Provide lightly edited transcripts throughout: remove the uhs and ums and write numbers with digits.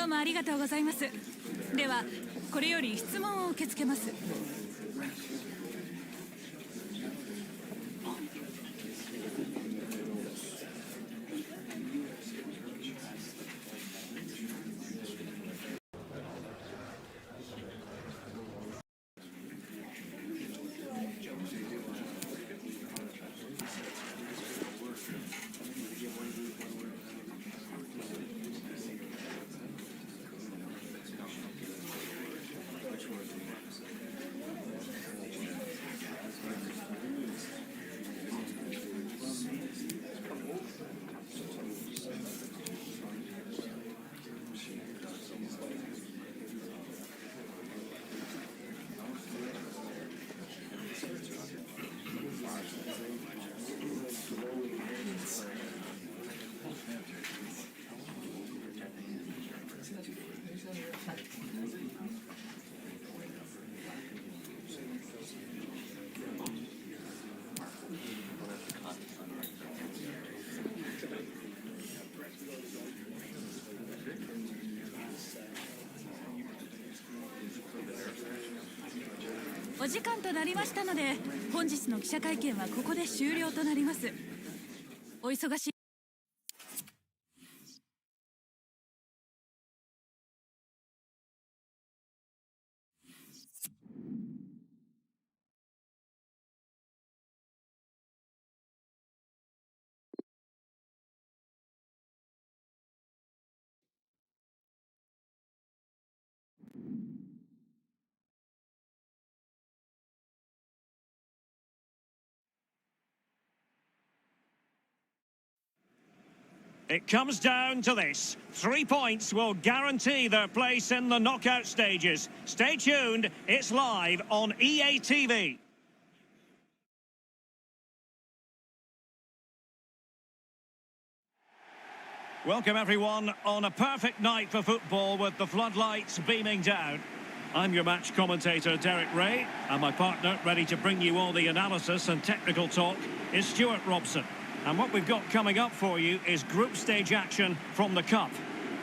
どうもありがとうございます。ではこれより質問を受け付けます。お時間となりましたので、本日の記者会見はここで終了となります。お忙しいIt comes down to this. 3 points will guarantee their place in the knockout stages. Stay tuned, it's live on EA TV. Welcome everyone on a perfect night for football with the floodlights beaming down. I'm your match commentator Derek Ray, and my partner ready to bring you all the analysis and technical talk is Stuart Robson. And what we've got coming up for you is group stage action from the Cup.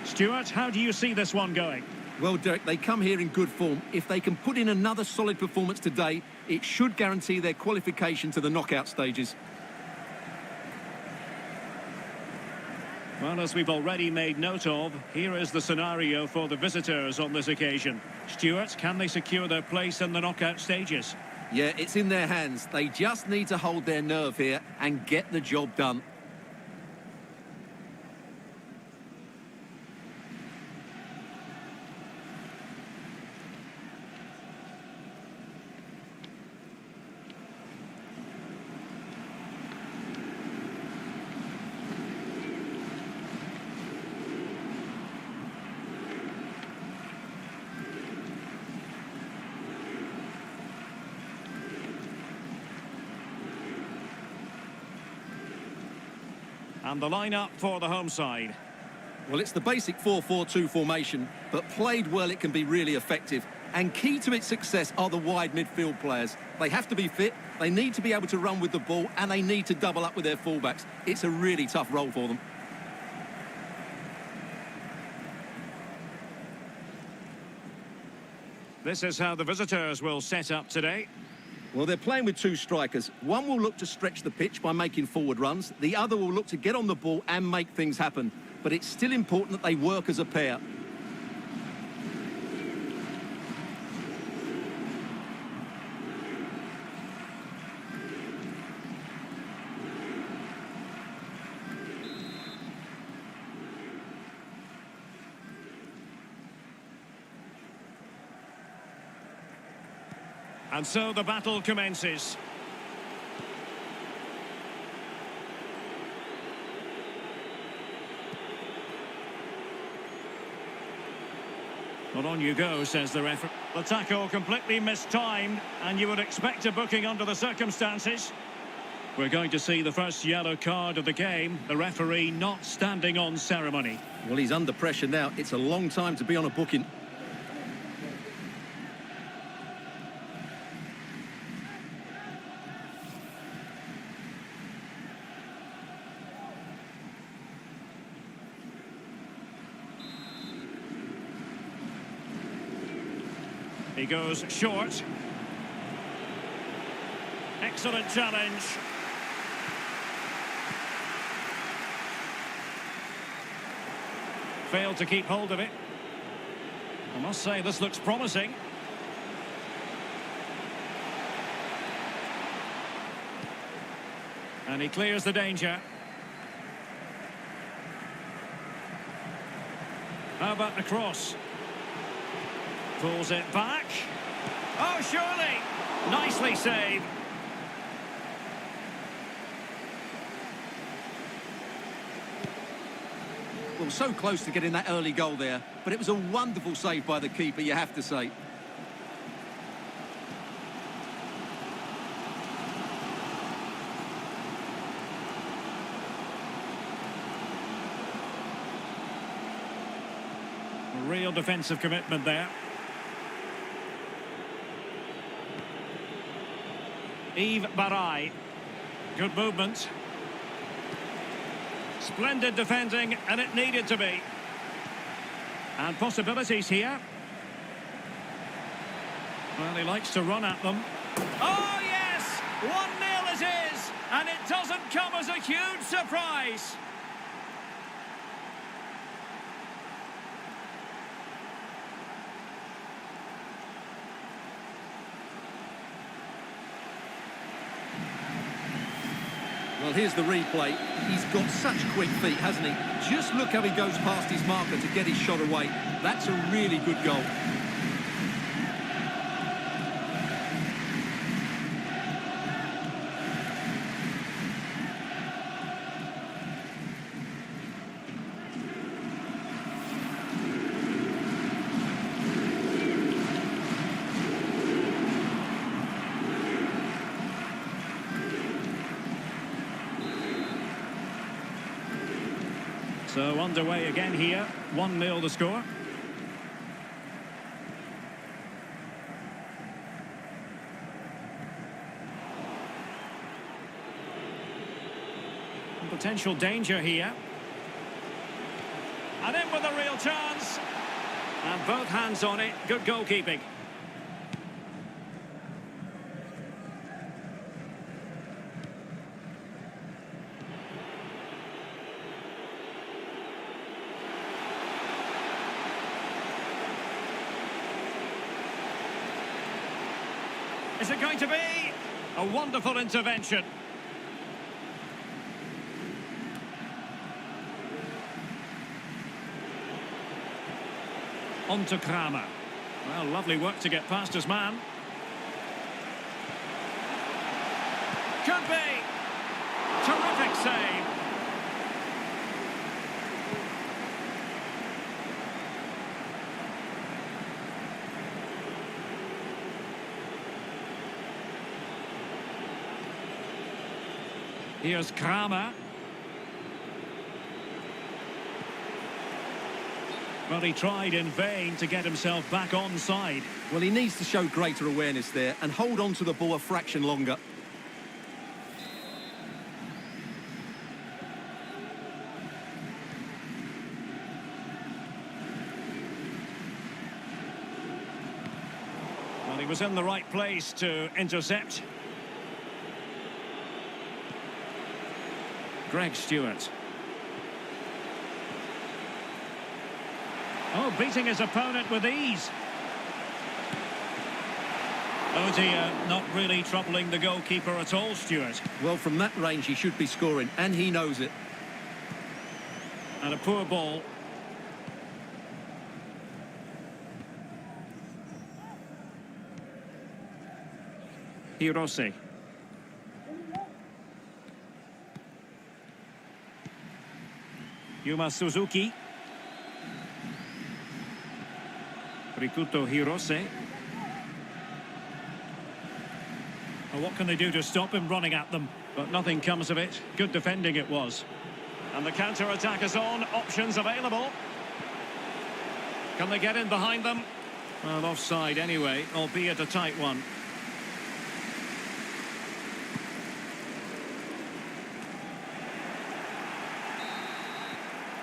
Stuart, how do you see this one going? Well, Derek, they come here in good form. If they can put in another solid performance today, it should guarantee their qualification to the knockout stages. Well, as we've already made note of, here is the scenario for the visitors on this occasion. Stuart, can they secure their place in the knockout stages? Yeah, it's in their hands. They just need to hold their nerve here and get the job done. And the lineup for the home side. Well, it's the basic 4-4-2 formation, but played well it can be really effective. And key to its success are the wide midfield players. They have to be fit, they need to be able to run with the ball, and they need to double up with their fullbacks. It's a really tough role for them. This is how the visitors will set up today. Well, they're playing with two strikers. One will look to stretch the pitch by making forward runs. The other will look to get on the ball and make things happen. But it's still important that they work as a pair. And so the battle commences. Well, on you go, says the referee. The tackle completely mistimed, and you would expect a booking under the circumstances. We're going to see the first yellow card of the game. The referee not standing on ceremony. Well, he's under pressure now. It's a long time to be on a booking. He goes short. Excellent challenge. Failed to keep hold of it. I must say, this looks promising. And he clears the danger. How about the cross? Pulls it back. Oh, surely! Nicely saved. Well, so close to getting that early goal there, but it was a wonderful save by the keeper, you have to say. Real defensive commitment there. Yves Barai. Good movement. Splendid defending, and it needed to be. And possibilities here. Well, he likes to run at them. Oh, yes! 1-0 it is! And it doesn't come as a huge surprise. Well, here's the replay. He's got such quick feet, hasn't he? Just look how he goes past his marker to get his shot away. That's a really good goal. So underway again here, 1-0 the score. Potential danger here. And in with a real chance. And both hands on it, good goalkeeping. Is it going to be? A wonderful intervention. On to Kramer. Well, lovely work to get past his man. Could be. Terrific save. Here's Kramer. Well, he tried in vain to get himself back on side. Well, he needs to show greater awareness there and hold on to the ball a fraction longer. Well, he was in the right place to intercept. Greg Stewart. Oh, beating his opponent with ease. Oh dear, not really troubling the goalkeeper at all, Stewart. Well, from that range, he should be scoring, and he knows it. And a poor ball. Hirose. Yuma Suzuki. Rikuto Hirose. Well, what can they do to stop him running at them? But nothing comes of it. Good defending it was. And the counter-attack is on. Options available. Can they get in behind them? Well, offside anyway, albeit a tight one.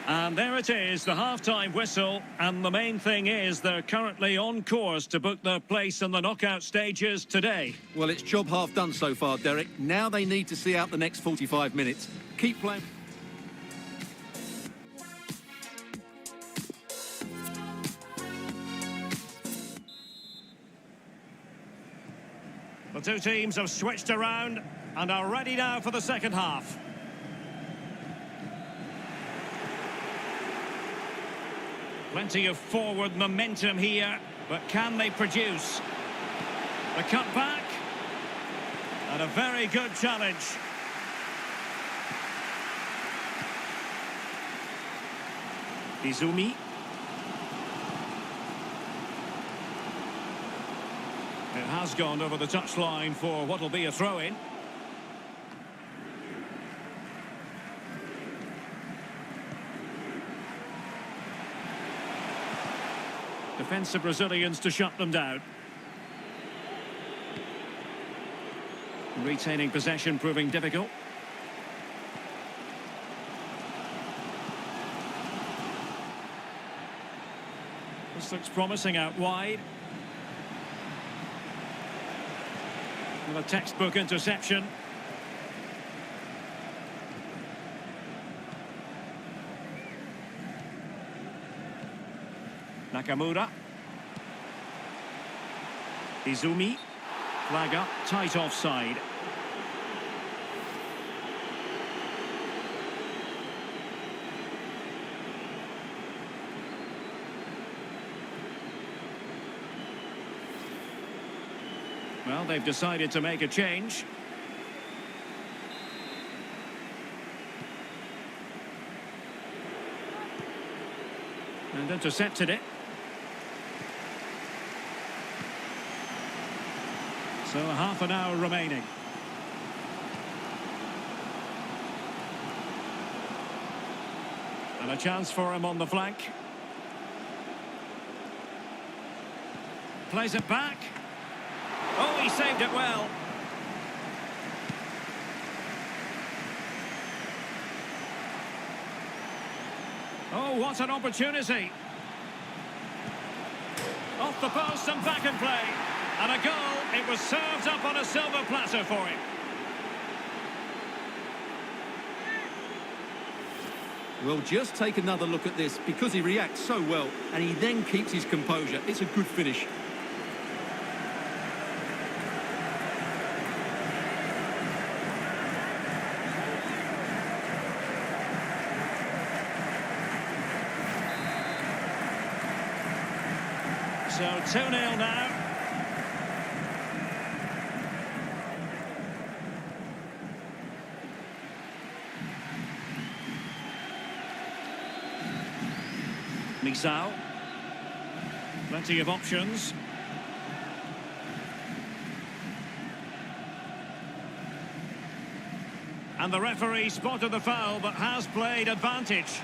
And there it is, the half-time whistle, and the main thing is they're currently on course to book their place in the knockout stages today. Well, it's job half done so far, Derek. Now they need to see out the next 45 minutes. Keep playing. The two teams have switched around and are ready now for the second half. Plenty of forward momentum here, but can they produce? The cut back, and a very good challenge. Izumi. It has gone over the touchline for what will be a throw-in. Defensive Brazilians to shut them down. Retaining possession proving difficult. This looks promising out wide. With a textbook interception. Nakamura. Izumi. Flag up, tight offside. Well, they've decided to make a change. And intercepted it. So half an hour remaining. And a chance for him on the flank. Plays it back. Oh, he saved it well. Oh, what an opportunity. Off the post and back in play. And a goal. It was served up on a silver platter for him. Well, just take another look at this, because he reacts so well and he then keeps his composure. It's a good finish. So 2-0 now. Misao. Plenty of options. And the referee spotted the foul but has played advantage.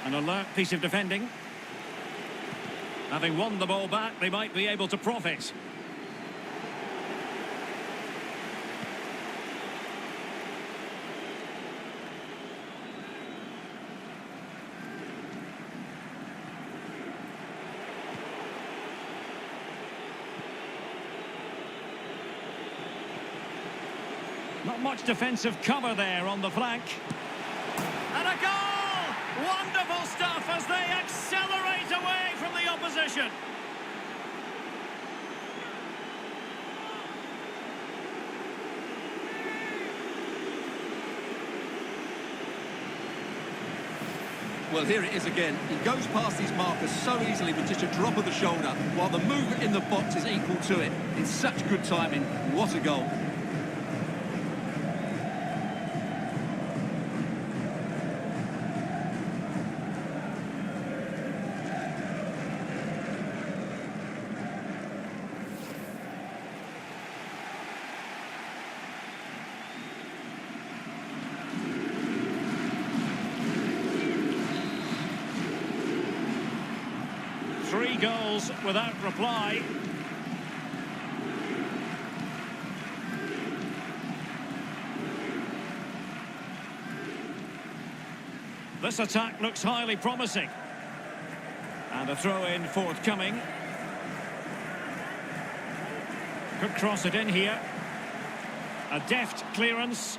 An alert piece of defending. Having won the ball back, they might be able to profit. Not much defensive cover there on the flank. And a goal! Wonderful stuff as they accelerate away from the opposition. Well, here it is again. He goes past his marker so easily with just a drop of the shoulder, while the movement in the box is equal to it. It's such good timing. What a goal. Three goals without reply. This attack looks highly promising. And a throw-in forthcoming. Could cross it in here. A deft clearance.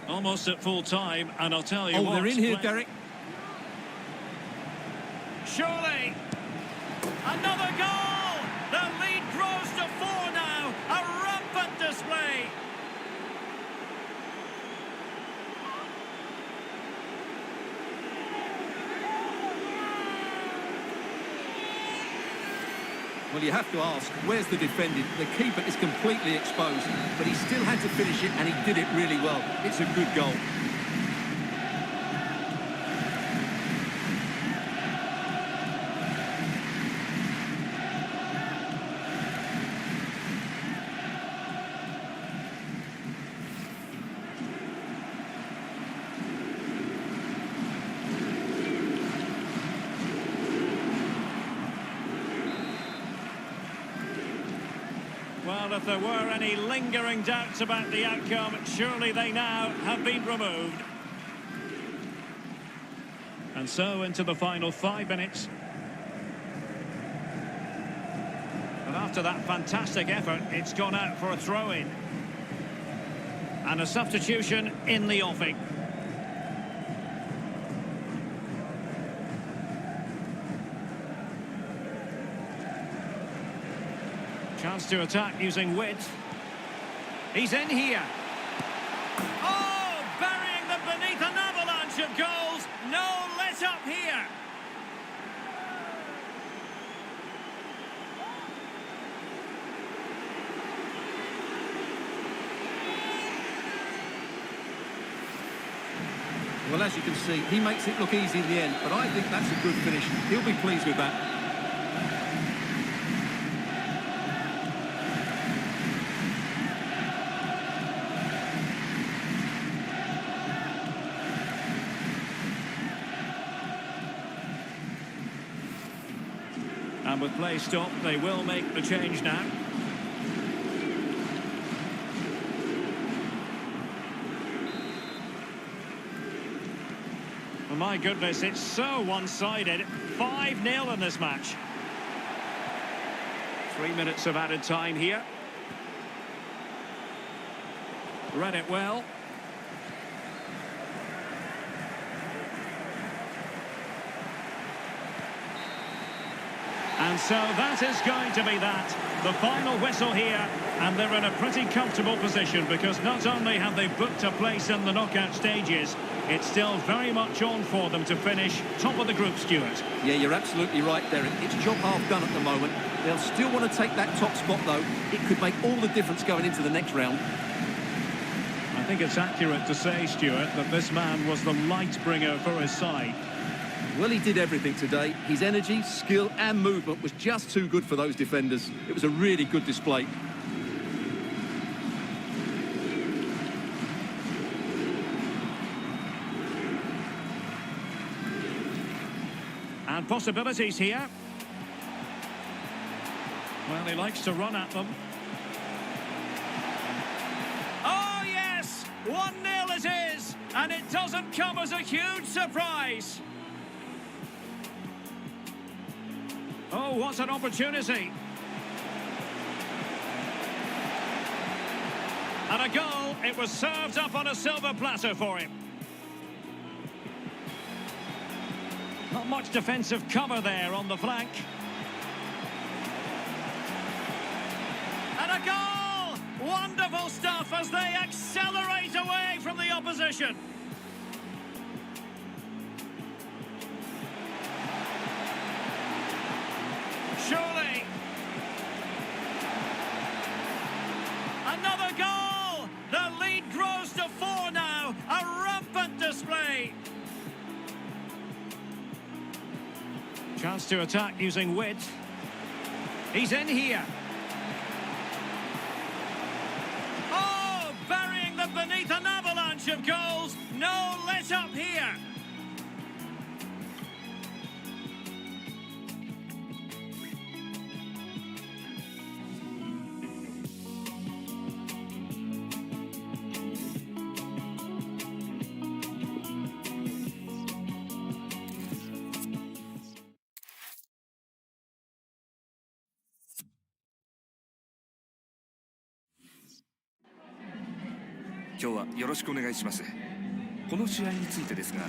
Almost at full time, and I'll tell you what... Oh, they're in here, Derek. Surely! Another goal! The lead grows to 4 now. A rampant display. Well, you have to ask, where's the defending? The keeper is completely exposed, but he still had to finish it, and he did it really well. It's a good goal. Well, if there were any lingering doubts about the outcome, surely they now have been removed. And so into the final 5 minutes. And after that fantastic effort, it's gone out for a throw-in. And a substitution in the offing. Chance to attack using width. He's in here. Oh, burying them beneath an avalanche of goals. No let up here. Well, as you can see, he makes it look easy in the end, but I think that's a good finish. He'll be pleased with that. And with play stopped, they will make the change now. Well, my goodness, it's so one-sided. 5-0 in this match. 3 minutes of added time here. Read it well. And so that is going to be that. The final whistle here, and they're in a pretty comfortable position because not only have they booked a place in the knockout stages, it's still very much on for them to finish top of the group, Stuart. Yeah, you're absolutely right, Derek. It's job half done at the moment. They'll still want to take that top spot, though. It could make all the difference going into the next round. I think it's accurate to say, Stuart, that this man was the light bringer for his side. Well, he did everything today. His energy, skill and movement was just too good for those defenders. It was a really good display. And possibilities here. Well, he likes to run at them. Oh, yes! 1-0 it is! And it doesn't come as a huge surprise. Oh, what an opportunity. And a goal. It was served up on a silver platter for him. Not much defensive cover there on the flank. And a goal! Wonderful stuff as they accelerate away from the opposition. Surely. Another goal! The lead grows to 4 now. A rampant display. Chance to attack using width. He's in here. Oh, burying them beneath an avalanche of goals. No let up here. 今日はよろしくお願いします。この試合についてですが、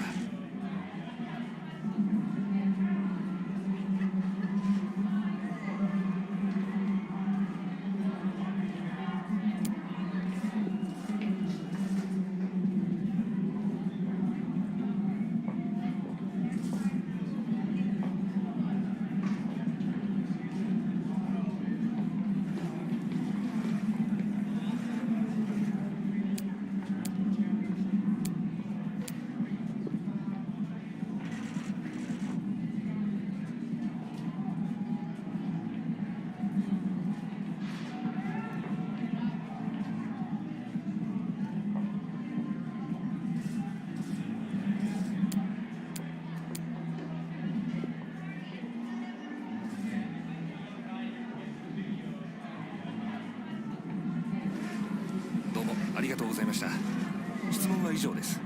どうもありがとうございました。質問は以上です。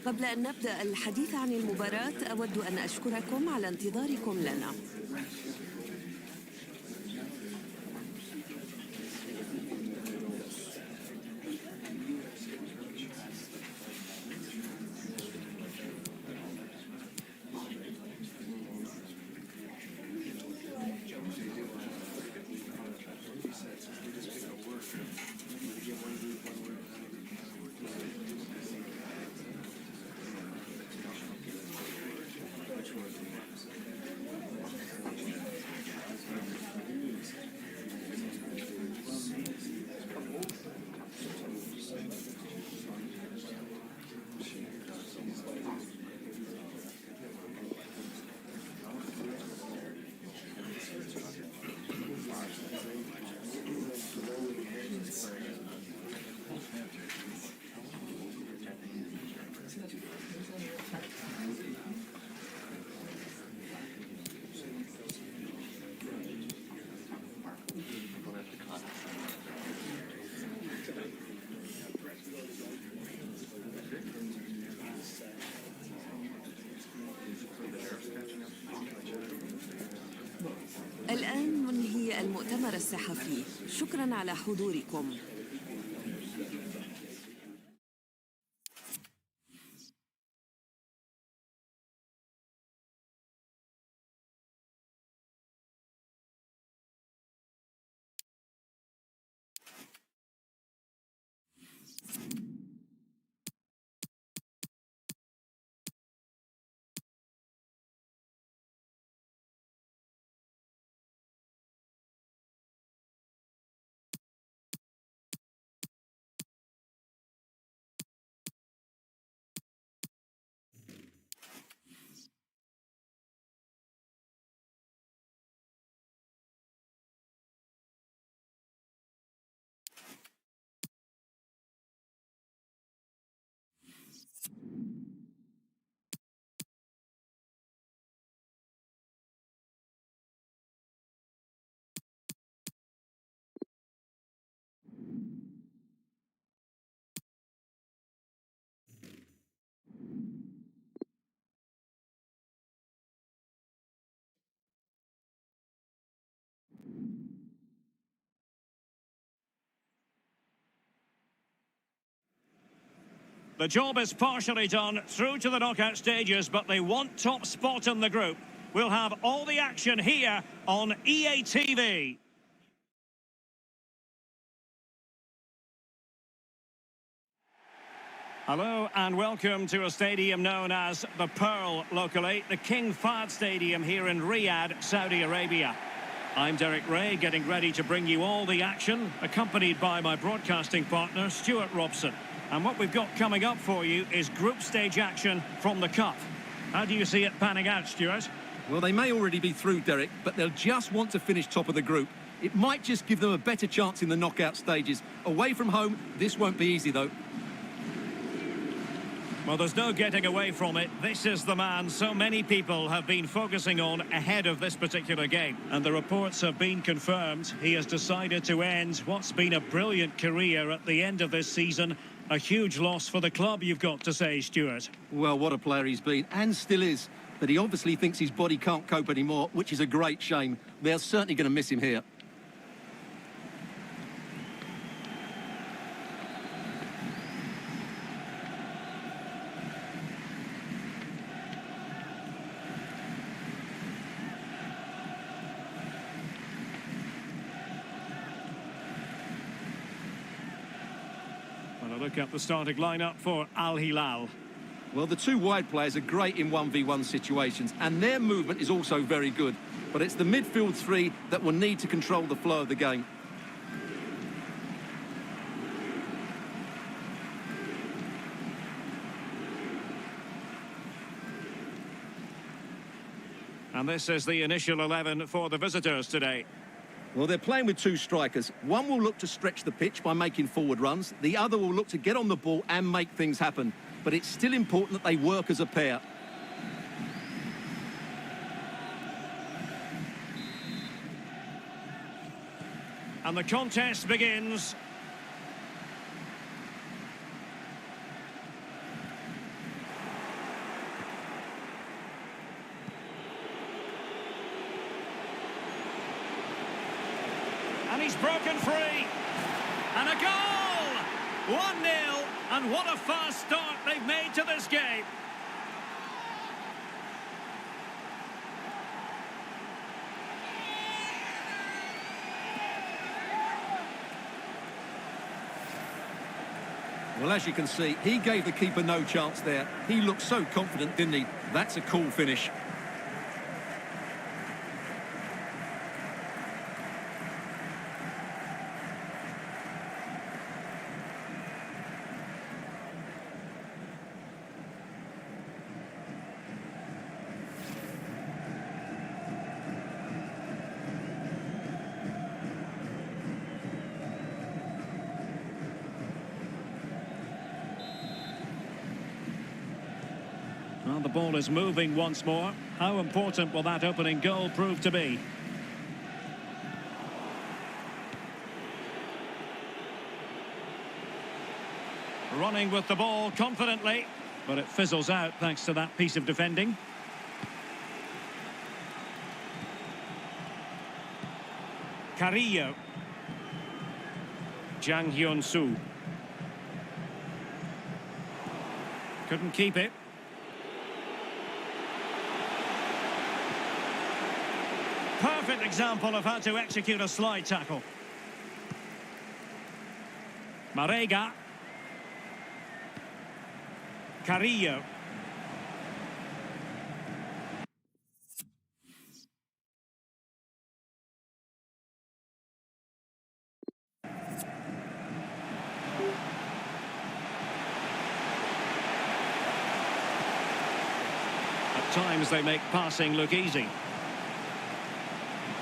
قبل أن نبدأ الحديث عن المباراة أود أن أشكركم على انتظاركم لنا. الآن ننهي المؤتمر الصحفي. شكراً على حضوركم. The job is partially done through to the knockout stages, but they want top spot in the group. We'll have all the action here on EA TV. Hello and welcome to a stadium known as the Pearl locally, the King Fahd Stadium here in Riyadh, Saudi Arabia. I'm Derek Ray, getting ready to bring you all the action, accompanied by my broadcasting partner, Stuart Robson. And what we've got coming up for you is group stage action from the Cup. How do you see it panning out, Stuart? Well, they may already be through, Derek, but they'll just want to finish top of the group. It might just give them a better chance in the knockout stages. Away from home, this won't be easy, though. Well, there's no getting away from it. This is the man so many people have been focusing on ahead of this particular game. And the reports have been confirmed. He has decided to end what's been a brilliant career at the end of this season. A huge loss for the club, you've got to say, Stuart. Well, what a player he's been, and still is. But he obviously thinks his body can't cope anymore, which is a great shame. They're certainly going to miss him here. Look at the starting lineup for Al Hilal. Well, the two wide players are great in 1v1 situations, and their movement is also very good. But it's the midfield three that will need to control the flow of the game. And this is the initial 11 for the visitors today. Well, they're playing with two strikers. One will look to stretch the pitch by making forward runs. The other will look to get on the ball and make things happen. But it's still important that they work as a pair. And the contest begins. He's broken free. And a goal! 1-0. And what a fast start they've made to this game. Well, as you can see, he gave the keeper no chance there. He looked so confident, didn't he? That's a cool finish. Well, the ball is moving once more. How important will that opening goal prove to be? Running with the ball confidently, but it fizzles out thanks to that piece of defending. Carrillo. Jang Hyun-soo. Couldn't keep it. Perfect example of how to execute a slide tackle. Marega. Carrillo. At times they make passing look easy.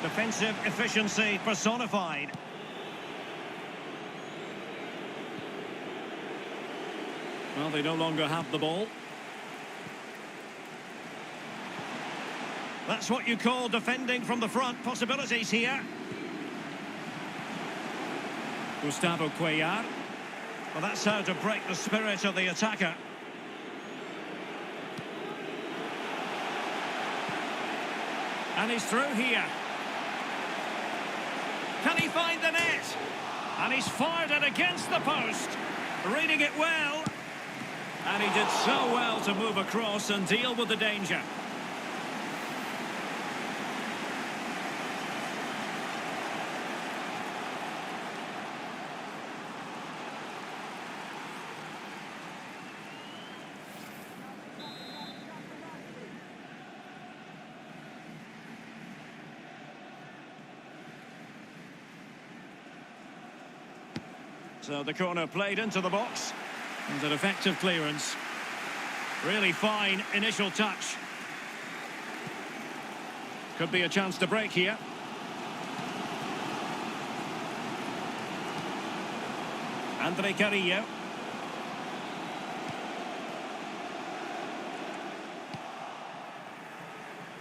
Defensive efficiency personified. Well, they no longer have the ball. That's what you call defending from the front. Possibilities here. Gustavo Cuellar. Well, that's how to break the spirit of the attacker. And he's through here. Can he find the net? And he's fired it against the post. Reading it well. And he did so well to move across and deal with the danger. So the corner played into the box. And an effective clearance. Really fine initial touch. Could be a chance to break here. Andre Carrillo.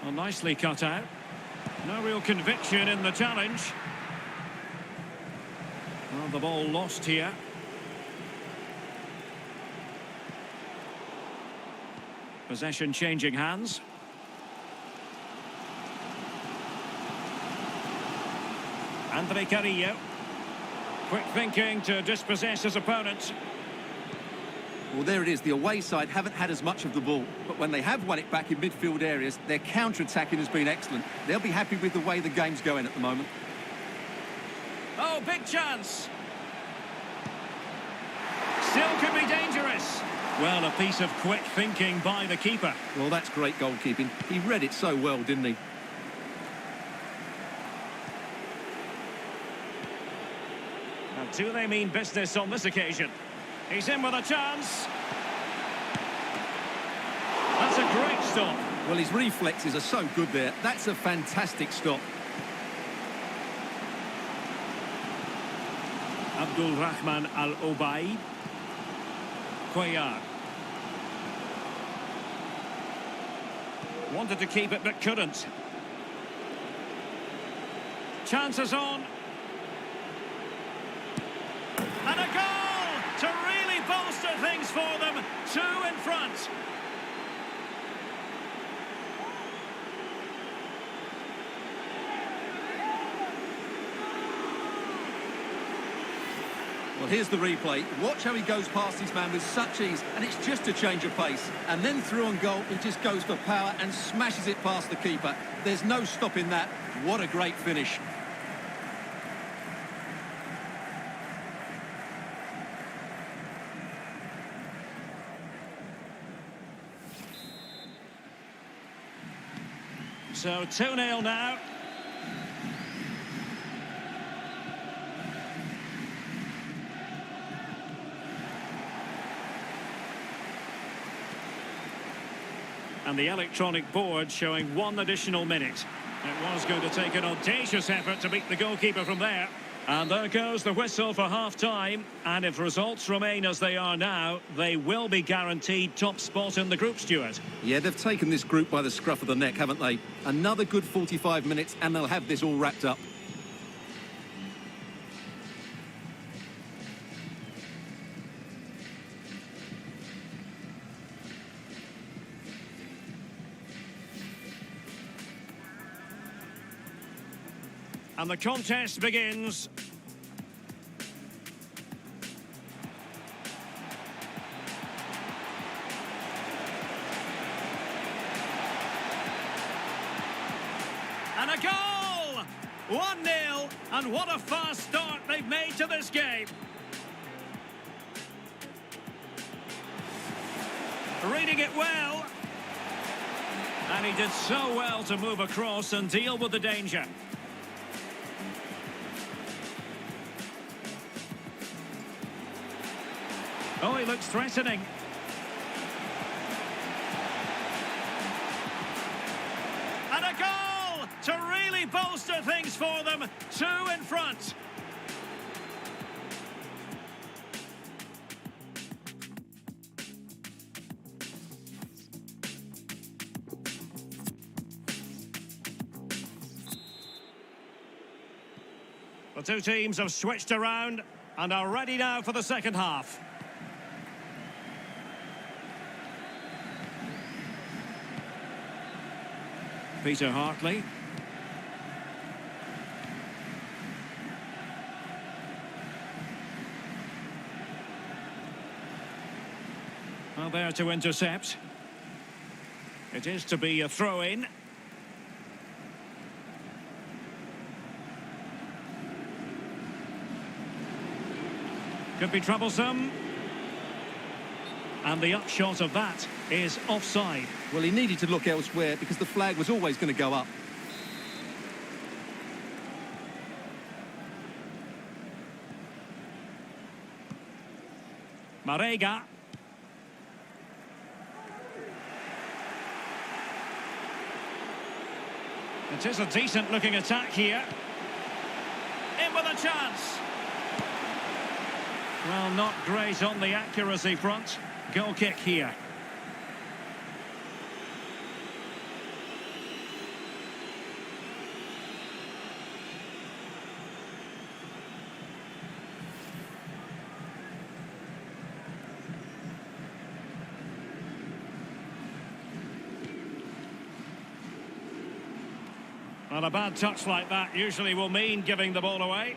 Well, nicely cut out. No real conviction in the challenge. Well, the ball lost here. Possession changing hands. Andre Carrillo. Quick thinking to dispossess his opponent. Well, there it is. The away side haven't had as much of the ball, but when they have won it back in midfield areas, their counter-attacking has been excellent. They'll be happy with the way the game's going at the moment. Oh, big chance. Still could be dangerous. Well, a piece of quick thinking by the keeper. Well, that's great goalkeeping. He read it so well, didn't he? Now, do they mean business on this occasion? He's in with a chance. That's a great stop. Well, his reflexes are so good there. That's a fantastic stop. Abdul Rahman Al-Obaid. Cuellar. Wanted to keep it but couldn't. Chances on. And a goal to really bolster things for them. 2 in front. Well, here's the replay. Watch how he goes past his man with such ease, and it's just a change of pace. And then through on goal, he just goes for power and smashes it past the keeper. There's no stopping that. What a great finish. So 2-0 now. And the electronic board showing 1 additional minute. It was going to take an audacious effort to beat the goalkeeper from there. And there goes the whistle for half-time. And if results remain as they are now, they will be guaranteed top spot in the group, Stuart. Yeah, they've taken this group by the scruff of the neck, haven't they? Another good 45 minutes and they'll have this all wrapped up. And the contest begins. And a goal! 1-0, and what a fast start they've made to this game. Reading it well. And he did so well to move across and deal with the danger. Oh, he looks threatening. And a goal to really bolster things for them. 2 in front. The two teams have switched around and are ready now for the second half. Peter Hartley. Well, there to intercept. It is to be a throw-in. Could be troublesome. And the upshot of that is offside. Well, he needed to look elsewhere because the flag was always going to go up. Marega. It is a decent-looking attack here. In with a chance. Well, not great on the accuracy front. Goal kick here. Well, a bad touch like that usually will mean giving the ball away.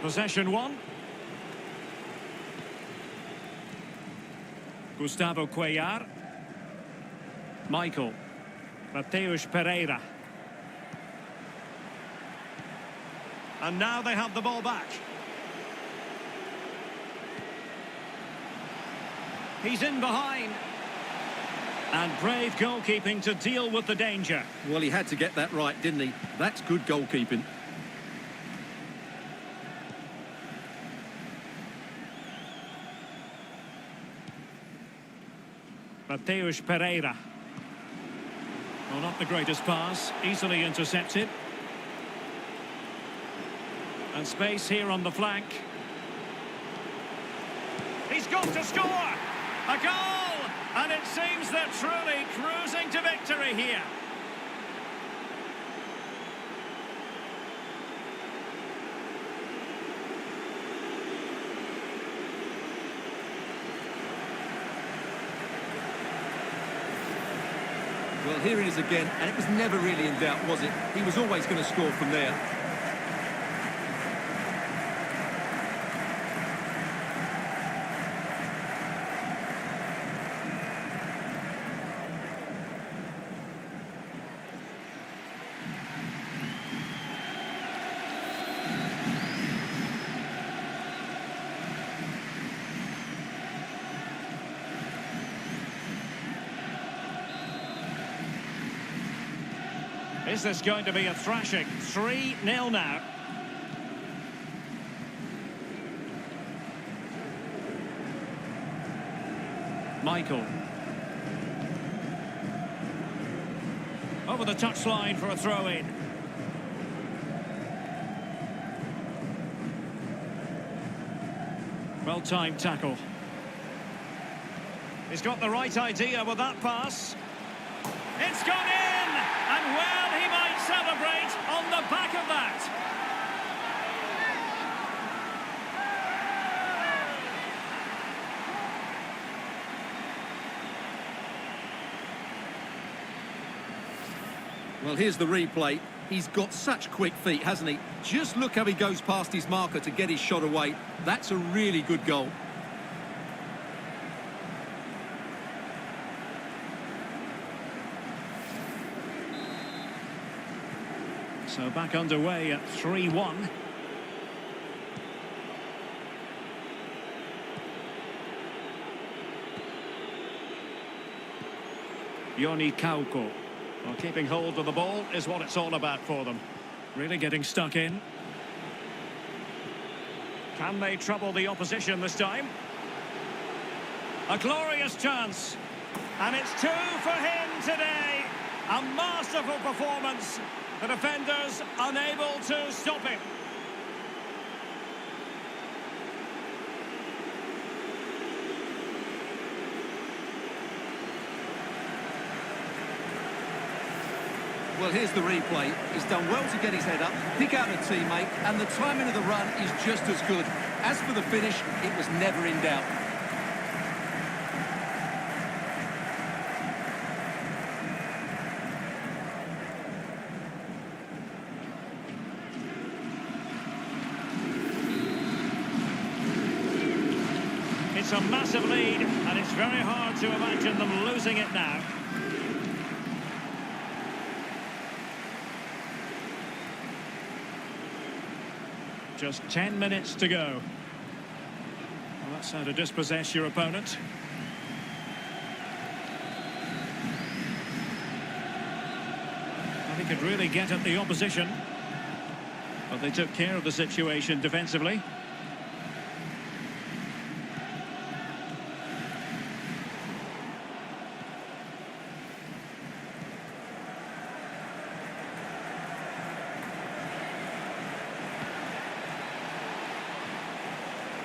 Possession 1. Gustavo Cuellar. Michael. Mateusz Pereira. And now they have the ball back. He's in behind. And brave goalkeeping to deal with the danger. Well, he had to get that right, didn't he? That's good goalkeeping. Mateusz Pereira. Well, not the greatest pass. Easily intercepted. And space here on the flank. He's got to score! A goal! And it seems they're truly cruising to victory here. Well, here it is again, and it was never really in doubt, was it? He was always going to score from there. Is this going to be a thrashing? 3-0 now. Michael. Over the touchline for a throw-in. Well-timed tackle. He's got the right idea with that pass. It's gone in! And well, he might celebrate on the back of that. Well, here's the replay. He's got such quick feet, hasn't he? Just look how he goes past his marker to get his shot away. That's a really good goal. So back underway at 3-1. Yoni Kauko. Well, keeping hold of the ball is what it's all about for them. Really getting stuck in. Can they trouble the opposition this time? A glorious chance. And it's 2 for him today. A masterful performance. The defenders unable to stop him. Well, here's the replay. He's done well to get his head up, pick out a teammate, and the timing of the run is just as good. As for the finish, it was never in doubt. It's a massive lead, and it's very hard to imagine them losing it now. Just 10 minutes to go. Well, that's how to dispossess your opponent. Well, he could really get at the opposition. But they took care of the situation defensively.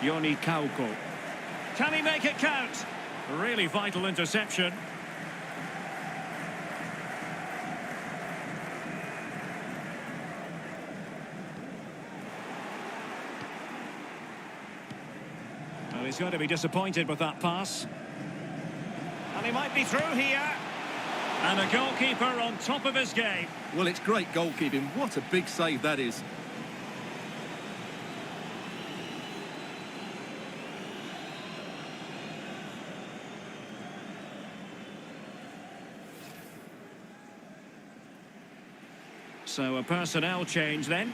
Yoni Kauko. Can he make it count? Really vital interception. Well, he's going to be disappointed with that pass. And he might be through here. And a goalkeeper on top of his game. Well, it's great goalkeeping. What a big save that is. So a personnel change then.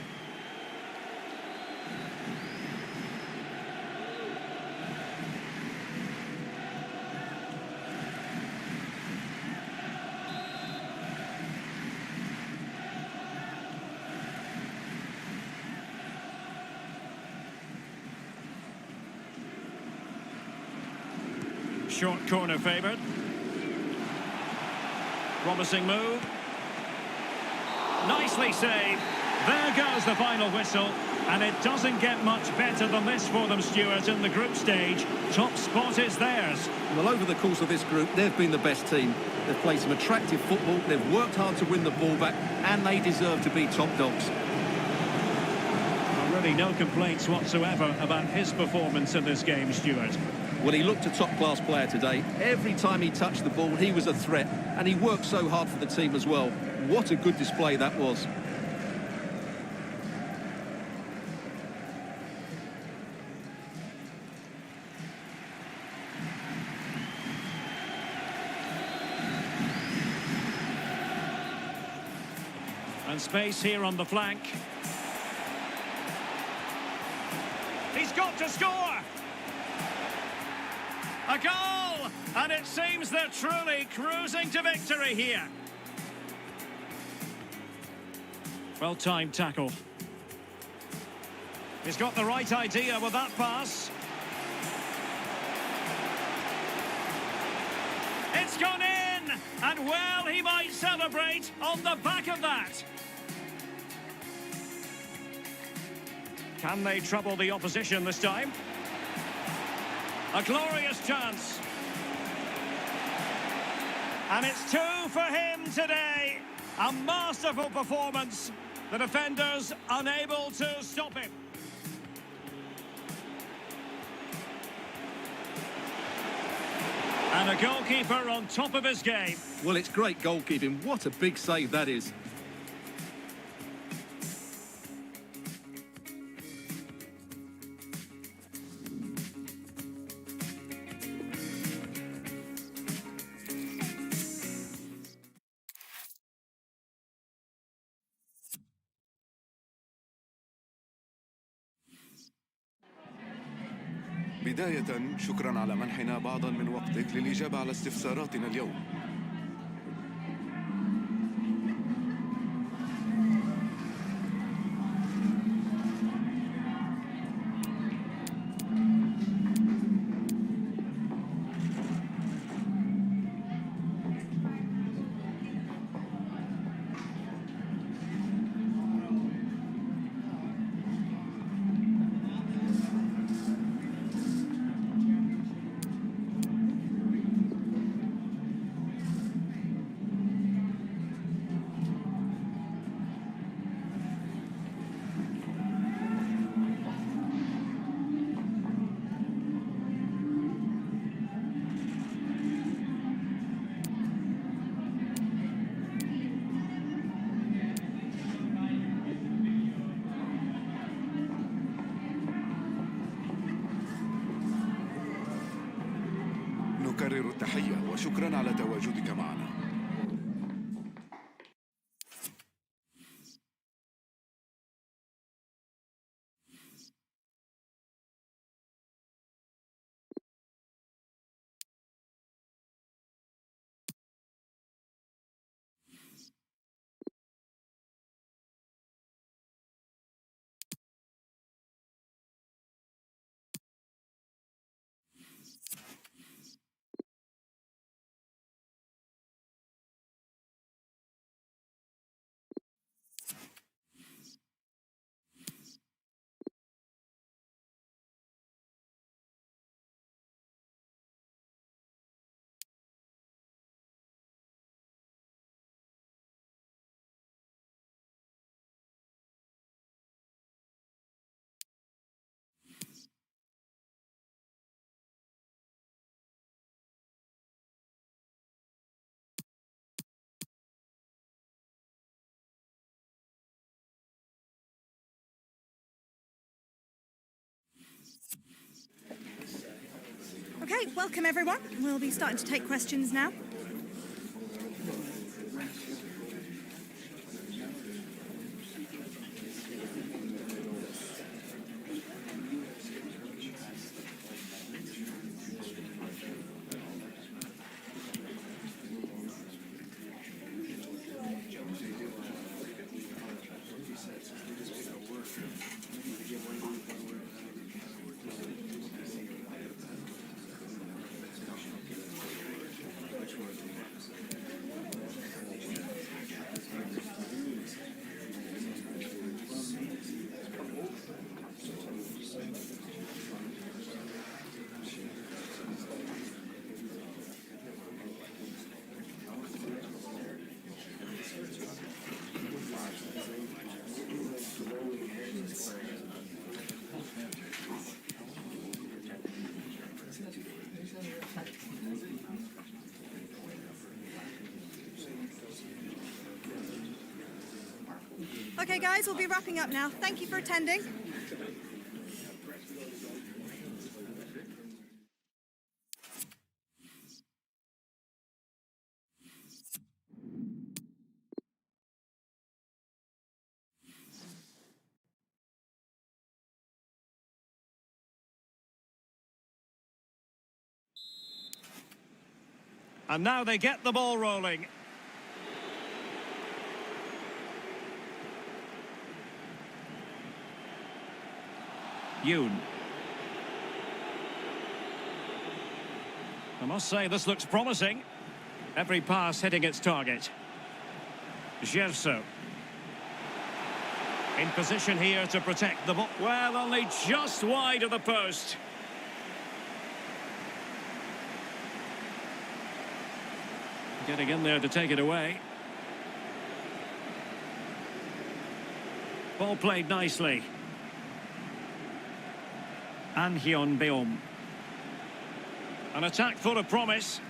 Short corner favoured. Promising move. Nicely saved. There goes the final whistle. And it doesn't get much better than this for them, Stuart, in the group stage. Top spot is theirs. Well, over the course of this group, they've been the best team. They've played some attractive football, they've worked hard to win the ball back, and they deserve to be top dogs. Well, really no complaints whatsoever about his performance in this game, Stuart. Well, he looked a top-class player today. Every time he touched the ball, he was a threat, and he worked so hard for the team as well. What a good display that was. And space here on the flank. He's got to score! A goal! And it seems they're truly cruising to victory here. Well-timed tackle. He's got the right idea with that pass. It's gone in! And well, he might celebrate on the back of that. Can they trouble the opposition this time? A glorious chance. And it's 2 for him today. A masterful performance. The defenders unable to stop him. And a goalkeeper on top of his game. Well, it's great goalkeeping. What a big save that is. بداية شكرا على منحنا بعضا من وقتك للإجابة على استفساراتنا اليوم. نكرر التحية وشكرا على تواجدك معنا. Okay, welcome everyone. We'll be starting to take questions now. Okay, guys, we'll be wrapping up now. Thank you for attending. And now they get the ball rolling. Yoon. I must say, this looks promising. Every pass hitting its target. Gerso. In position here to protect the ball. Well, only just wide of the post. Getting in there to take it away. Ball played nicely. An Hyun Beom. An attack full of promise.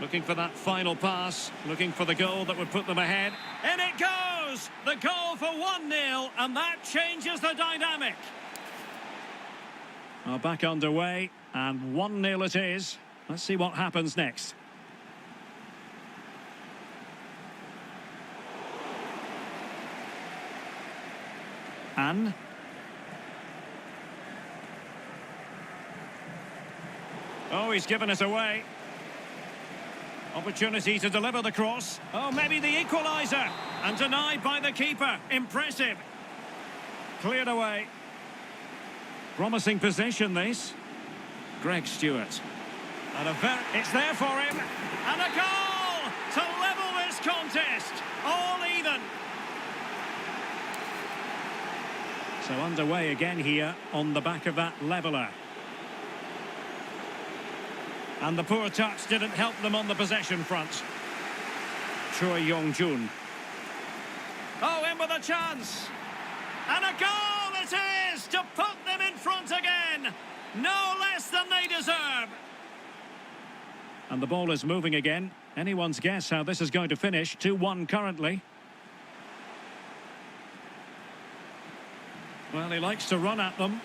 Looking for that final pass. Looking for the goal that would put them ahead. In it goes! The goal for 1-0, and that changes the dynamic. Well, back underway, and 1-0 it is. Let's see what happens next. An. Oh, he's given it away. Opportunity to deliver the cross. Oh, maybe the equaliser. And denied by the keeper. Impressive. Cleared away. Promising position, this. Greg Stewart. And it's there for him. And a goal to level this contest. All even. So underway again here on the back of that leveller. And the poor touch didn't help them on the possession front. Choi Yong-jun. Oh, in with a chance. And a goal it is to put them in front again. No less than they deserve. And the ball is moving again. Anyone's guess how this is going to finish. 2-1 currently. Well, he likes to run at them.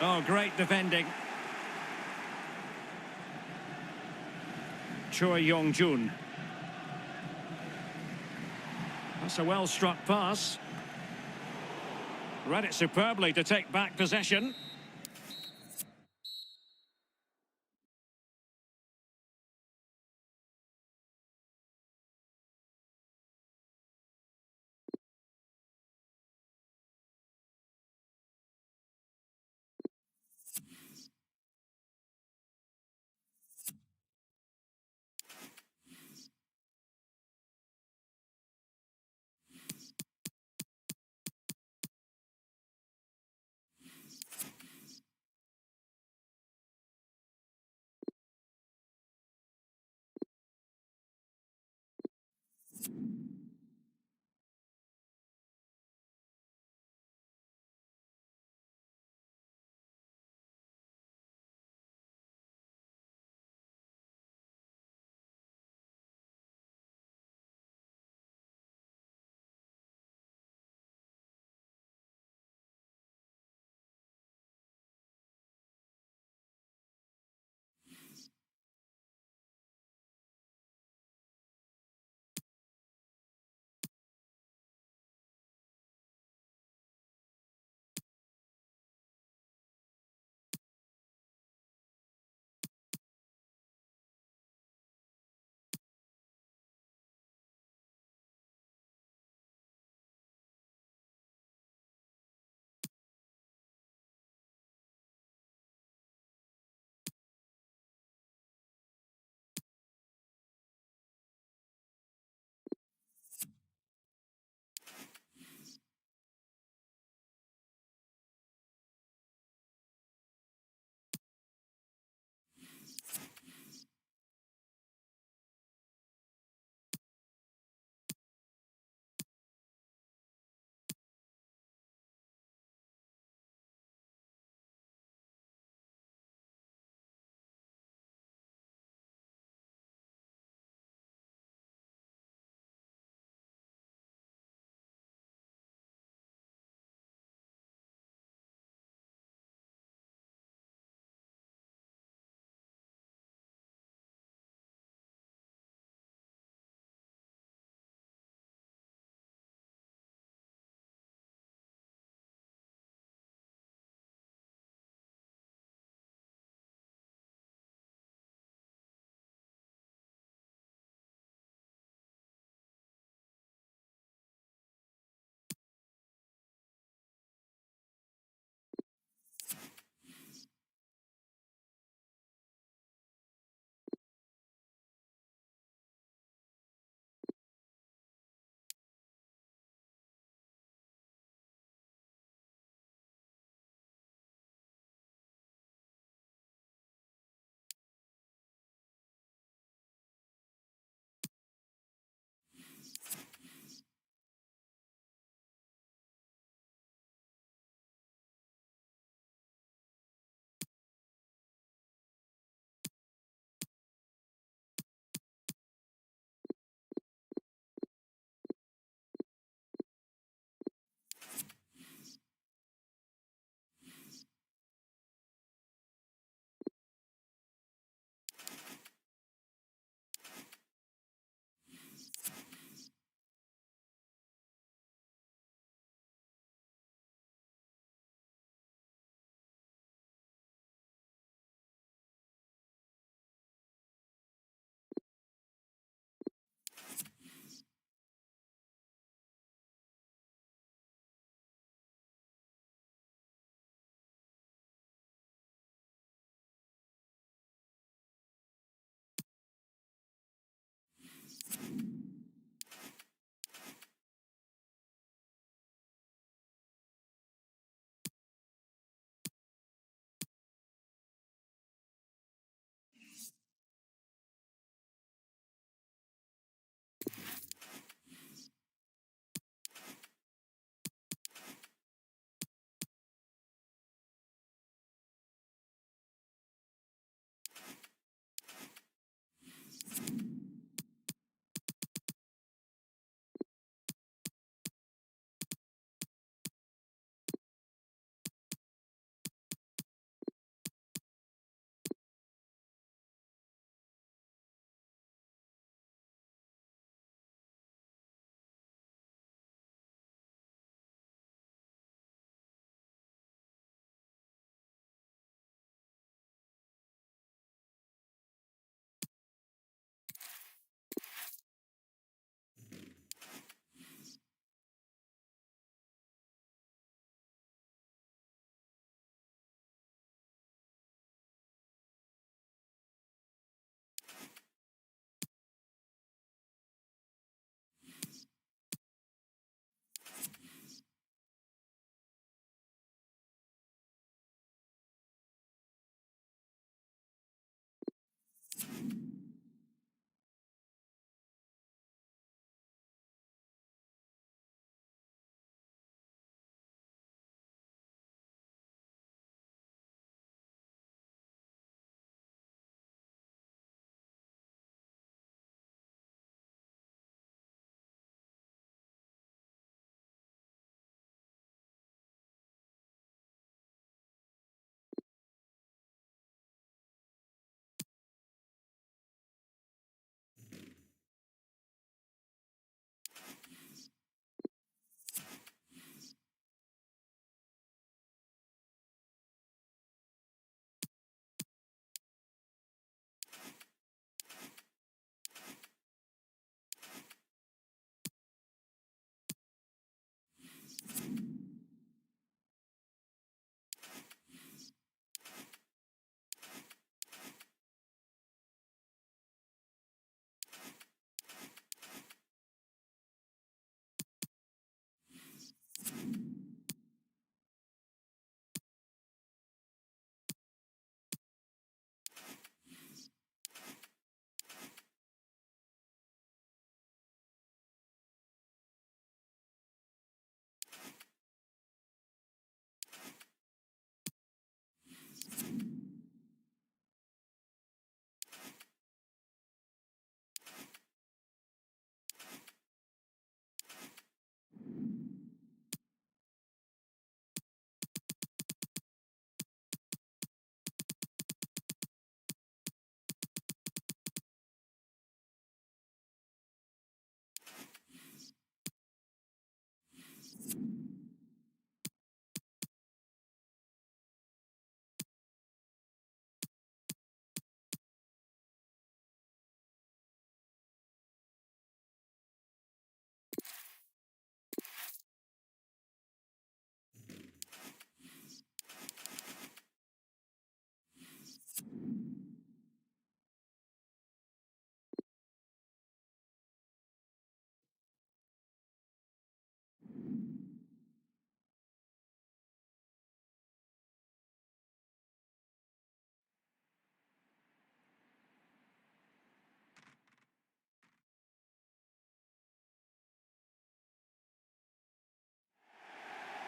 Oh, great defending. Choi Yong-jun. That's a well-struck pass. Read it superbly to take back possession.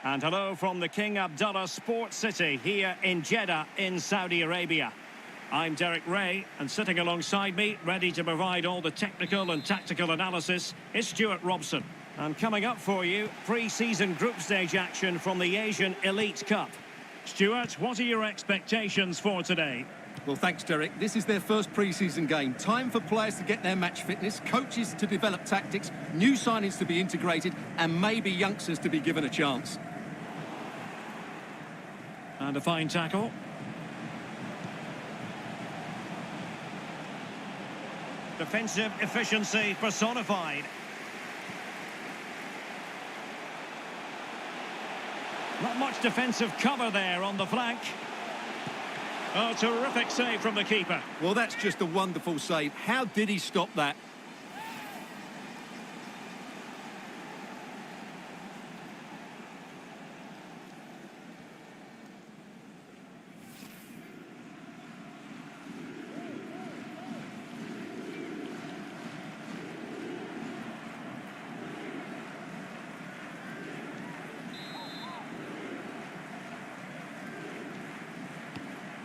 And hello from the King Abdullah Sports City here in Jeddah in Saudi Arabia. I'm Derek Ray, and sitting alongside me, ready to provide all the technical and tactical analysis, is Stuart Robson. And coming up for you, pre-season group stage action from the Asian Elite Cup. Stuart, what are your expectations for today? Well, thanks, Derek. This is their first pre-season game. Time for players to get their match fitness, coaches to develop tactics, new signings to be integrated, and maybe youngsters to be given a chance. And a fine tackle. Defensive efficiency personified. Not much defensive cover there on the flank. Oh, terrific save from the keeper. Well, that's just a wonderful save. How did he stop that?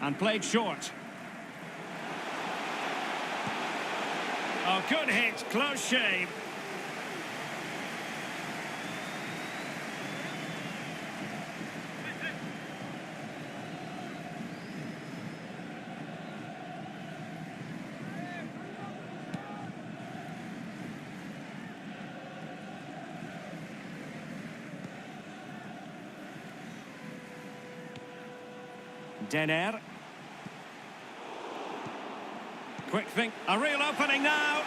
And played short. Oh, good hit, close shave. Denner. Quick think, a real opening now.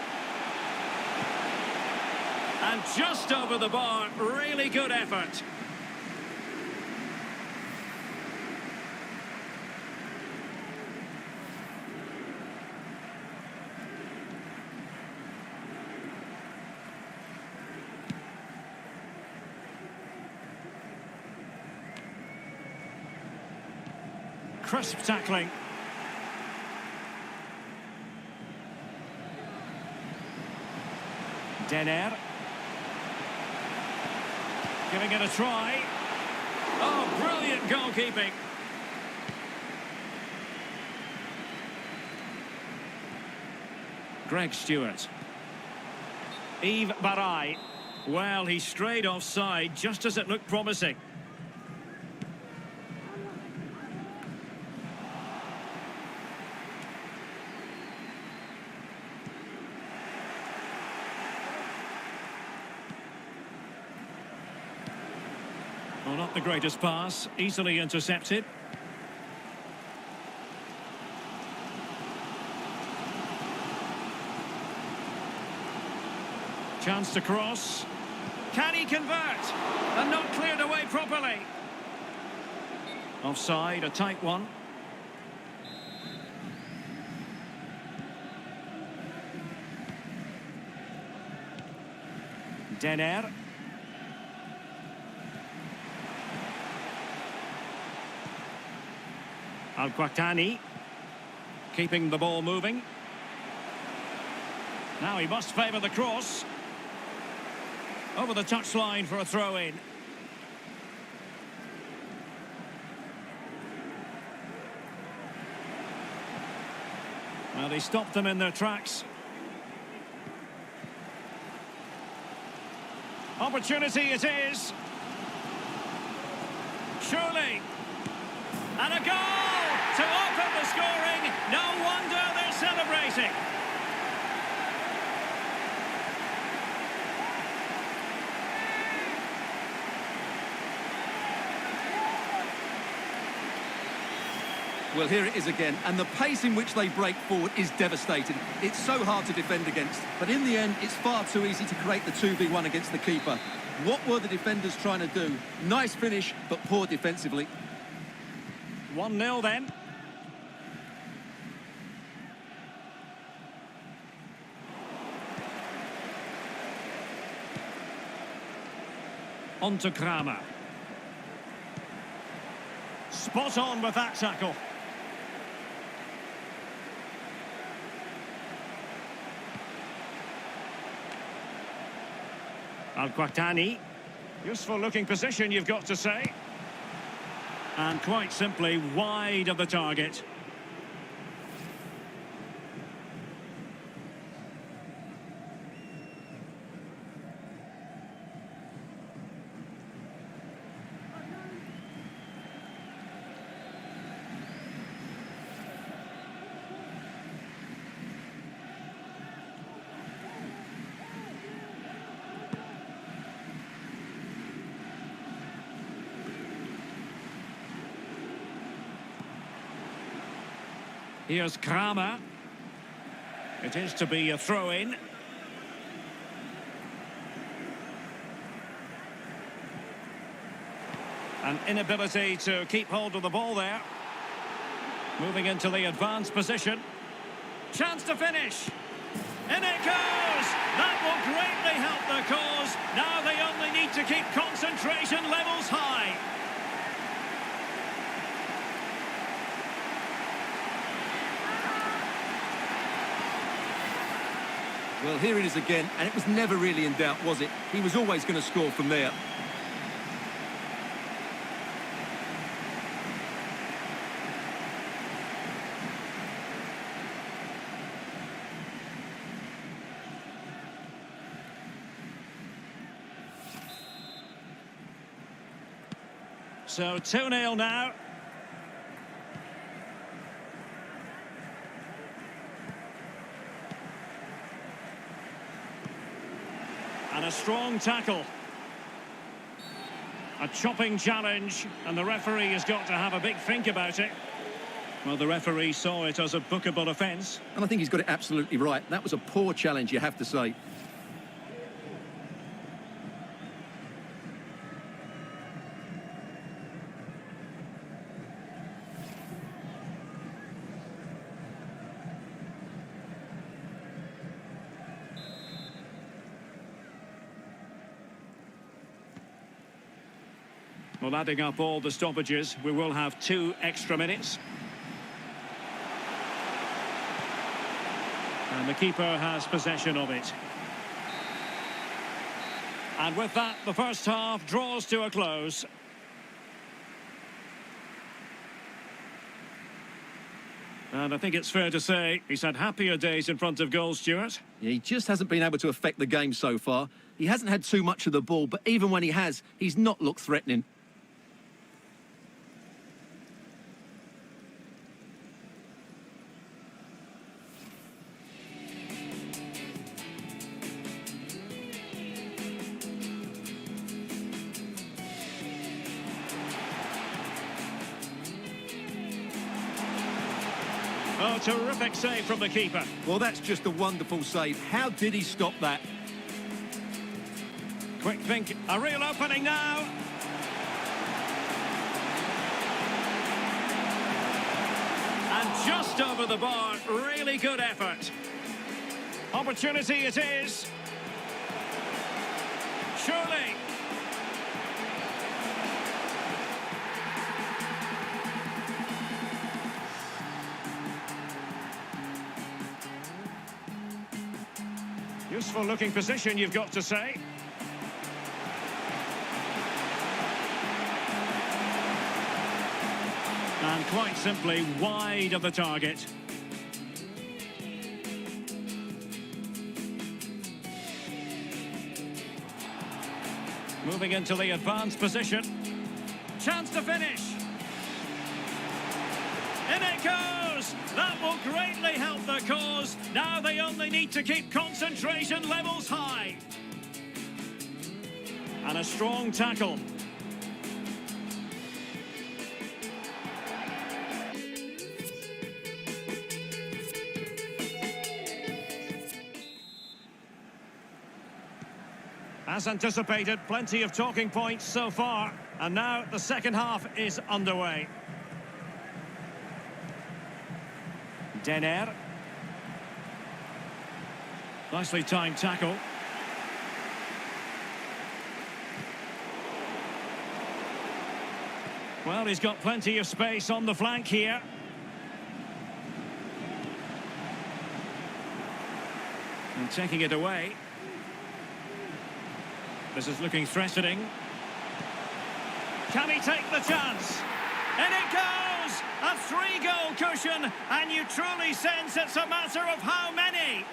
And just over the bar, really good effort. Crisp tackling. Denner. Giving it a try. Oh, brilliant goalkeeping. Greg Stewart. Yves Barai. Well, he strayed offside just as it looked promising. Well, not the greatest pass, easily intercepted. Chance to cross. Can he convert? And not cleared away properly. Offside, a tight one. Denner. Al-Qahtani, keeping the ball moving. Now he must favour the cross. Over the touchline for a throw-in. Well, they stopped them in their tracks. Opportunity it is. Surely. And a goal! To open the scoring, no wonder they're celebrating. Well, here it is again, and the pace in which they break forward is devastating. It's so hard to defend against, but in the end, it's far too easy to create the 2v1 against the keeper. What were the defenders trying to do? Nice finish, but poor defensively. 1-0 then. On to Kramer. Spot on with that tackle. Al-Qahtani. Useful looking position, you've got to say. And quite simply wide of the target. Here's Kramer. It is to be a throw-in. An inability to keep hold of the ball there. Moving into the advanced position. Chance to finish. In it goes! That will greatly help the cause. Now they only need to keep concentration levels high. Well, here it is again, and it was never really in doubt, was it? He was always going to score from there. So 2-0 now. And a strong tackle. A chopping challenge, and the referee has got to have a big think about it. Well, the referee saw it as a bookable offence. And I think he's got it absolutely right. That was a poor challenge, you have to say. Well, adding up all the stoppages, we will have 2 extra minutes. And the keeper has possession of it. And with that, the first half draws to a close. And I think it's fair to say he's had happier days in front of goal, Stuart. Yeah, he just hasn't been able to affect the game so far. He hasn't had too much of the ball, but even when he has, he's not looked threatening. Oh, terrific save from the keeper. Well, that's just a wonderful save. How did he stop that? Quick think, a real opening now. And just over the bar, really good effort. Opportunity it is. Surely. Useful looking position, you've got to say. And quite simply wide of the target. Moving into the advanced position. Chance to finish. In it goes! That will greatly help the cause. Now they only need to keep concentration levels high. And a strong tackle. As anticipated, plenty of talking points so far. And now the second half is underway. Denner. Nicely timed tackle. Well, he's got plenty of space on the flank here. And taking it away. This is looking threatening. Can he take the chance? In it goes! A 3-goal cushion, and you truly sense it's a matter of how many.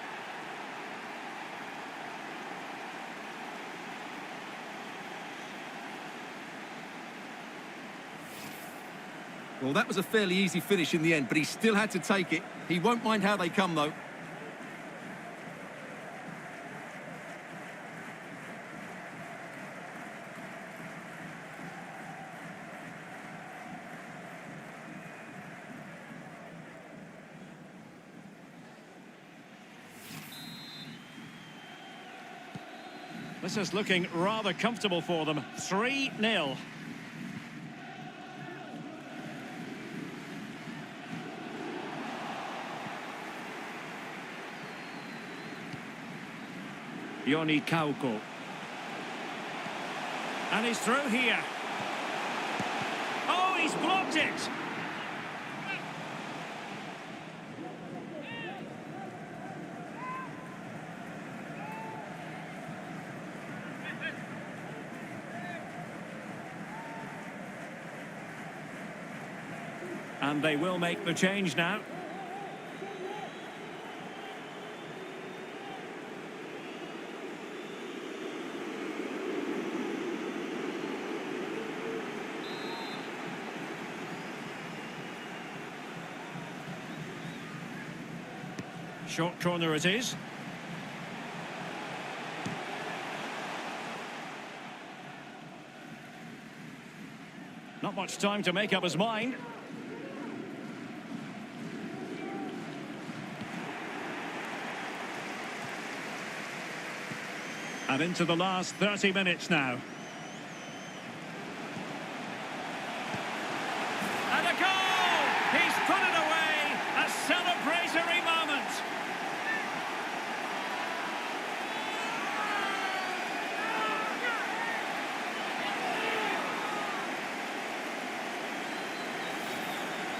Well, that was a fairly easy finish in the end, but he still had to take it. He won't mind how they come, though. This is looking rather comfortable for them. 3-0. Yoni Kauko. And he's through here. Oh, he's blocked it! And they will make the change now. Short corner it is. Not much time to make up his mind. And into the last 30 minutes now. And a goal! He's put it away! A celebratory moment!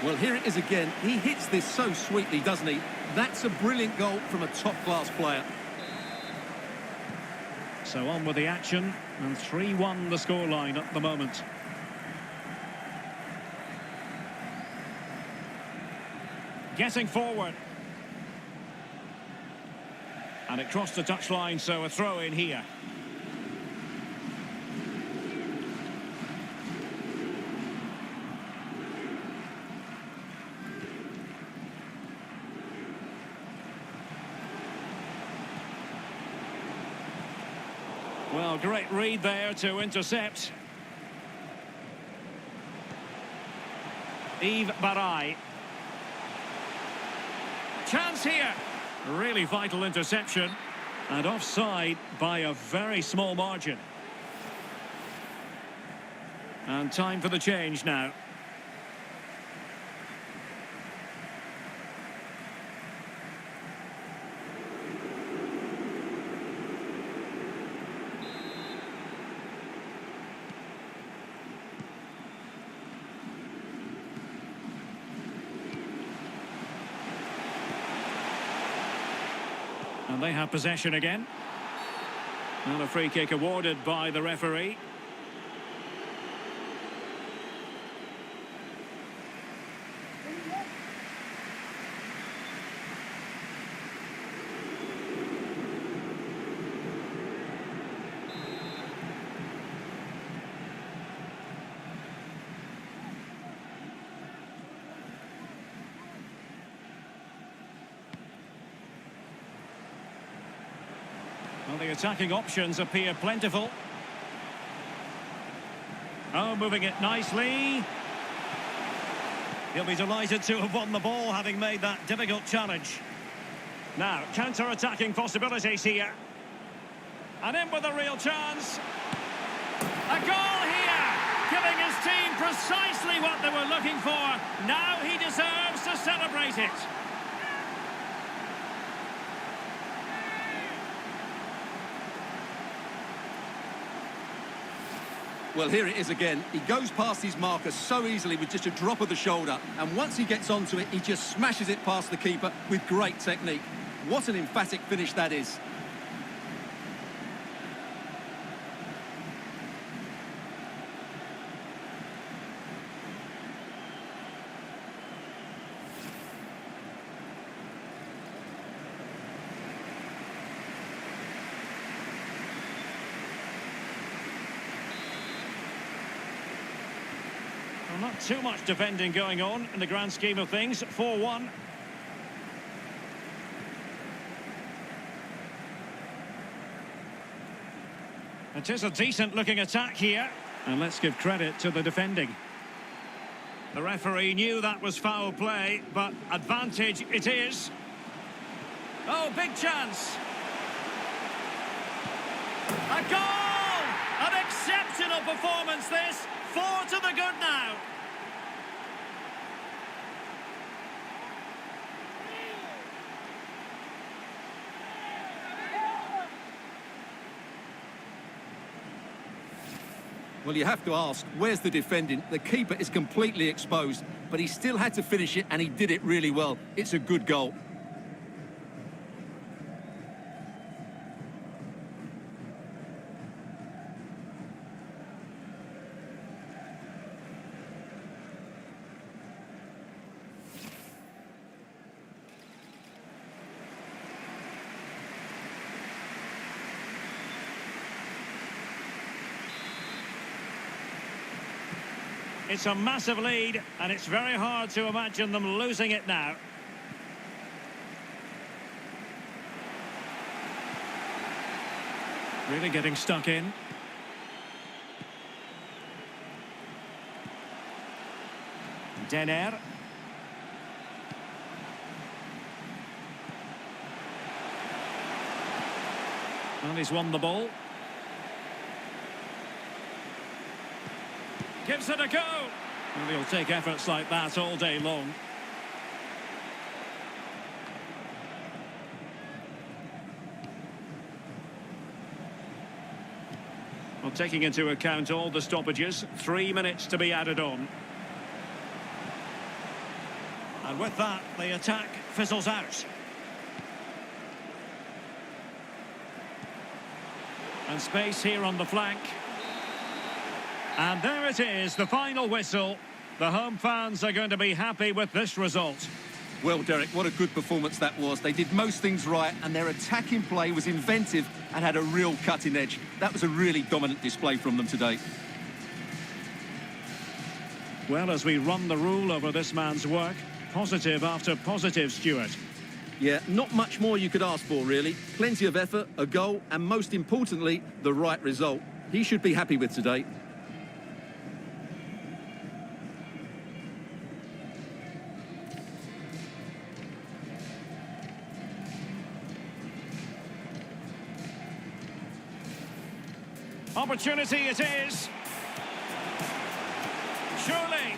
Well, here it is again. He hits this so sweetly, doesn't he? That's a brilliant goal from a top-class player. So on with the action, and 3-1 the scoreline at the moment. Getting forward. And it crossed the touchline, so a throw in here. Well, great read there to intercept. Yves Barai. Chance here. Really vital interception. And offside by a very small margin. And time for the change now. And they have possession again. And a free kick awarded by the referee. Well, the attacking options appear plentiful. Oh, moving it nicely. He'll be delighted to have won the ball, having made that difficult challenge. Now, counter-attacking possibilities here. And in with a real chance. A goal here, giving his team precisely what they were looking for. Now he deserves to celebrate it. Well, here it is again. He goes past his marker so easily with just a drop of the shoulder. And once he gets onto it, he just smashes it past the keeper with great technique. What an emphatic finish that is. Well, not too much defending going on in the grand scheme of things. 4-1. It is a decent-looking attack here. And let's give credit to the defending. The referee knew that was foul play, but advantage it is. Oh, big chance. A goal! An exceptional performance, this. 4 to the good now. Well, you have to ask, where's the defending? The keeper is completely exposed, but he still had to finish it, and he did it really well. It's a good goal. It's a massive lead, and it's very hard to imagine them losing it now. Really getting stuck in. Denner. And he's won the ball. Gives it a go. And he'll take efforts like that all day long. Well, taking into account all the stoppages, 3 minutes to be added on. And with that, the attack fizzles out. And space here on the flank. And there it is, the final whistle. The home fans are going to be happy with this result. Well, Derek, what a good performance that was. They did most things right, and their attacking play was inventive and had a real cutting edge. That was a really dominant display from them today. Well, as we run the rule over this man's work, positive after positive, Stuart. Yeah, not much more you could ask for, really. Plenty of effort, a goal, and most importantly, the right result. He should be happy with today. Opportunity it is. Surely.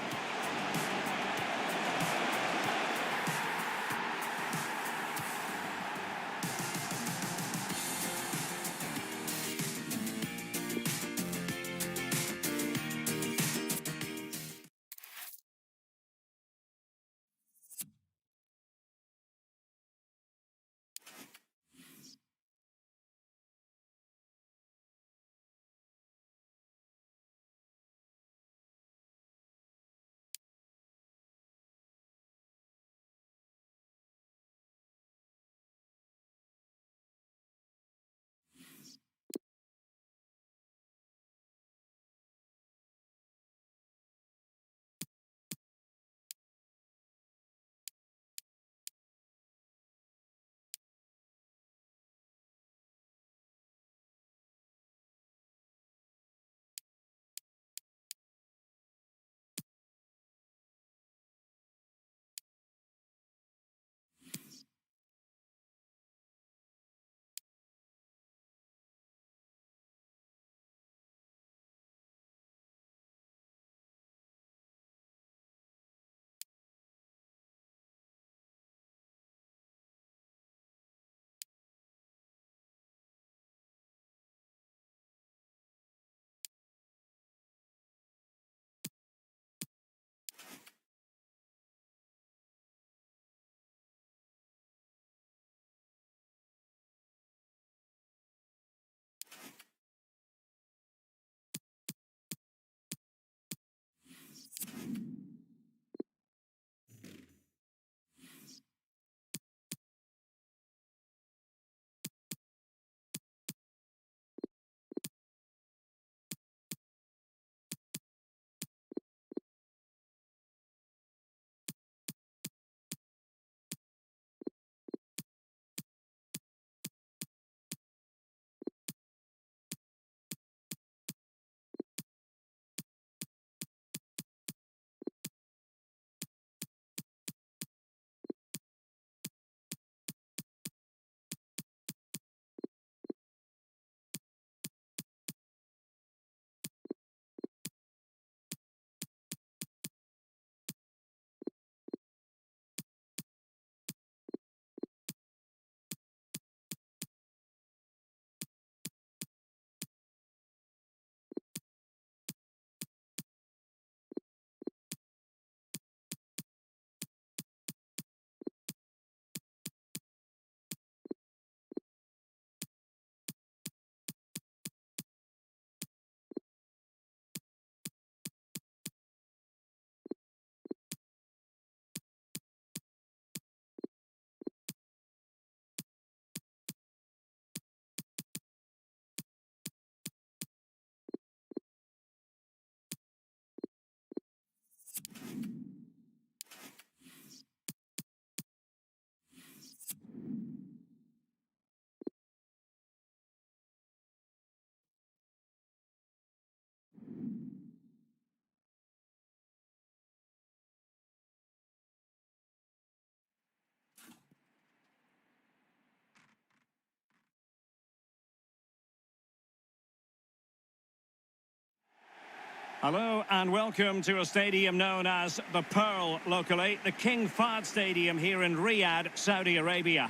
Hello and welcome to a stadium known as the Pearl locally, the King Fahd Stadium here in Riyadh, Saudi Arabia.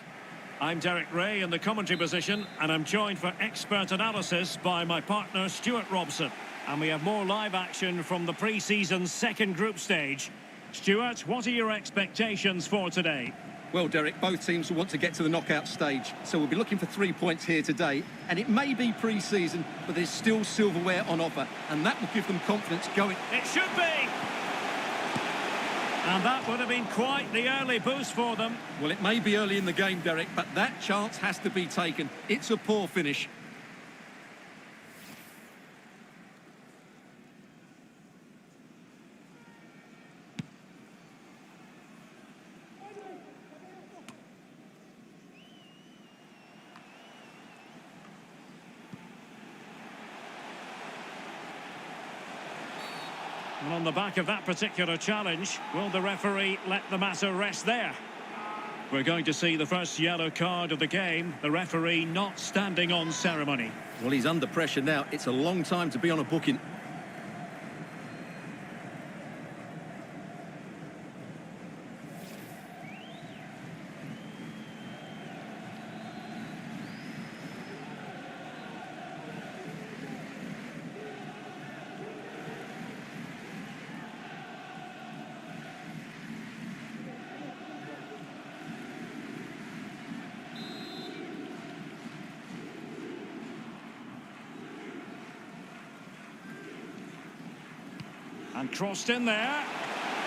I'm Derek Ray in the commentary position and I'm joined for expert analysis by my partner Stuart Robson. And we have more live action from the pre-season second group stage. Stuart, what are your expectations for today? Well, Derek, both teams will want to get to the knockout stage, so we'll be looking for 3 points here today. And it may be pre-season, but there's still silverware on offer, and that will give them confidence going. It should be! And that would have been quite the early boost for them. Well, it may be early in the game, Derek, but that chance has to be taken. It's a poor finish. And on the back of that particular challenge, will the referee let the matter rest there? We're going to see the first yellow card of the game, the referee not standing on ceremony. Well, he's under pressure now. It's a long time to be on a booking. And crossed in there.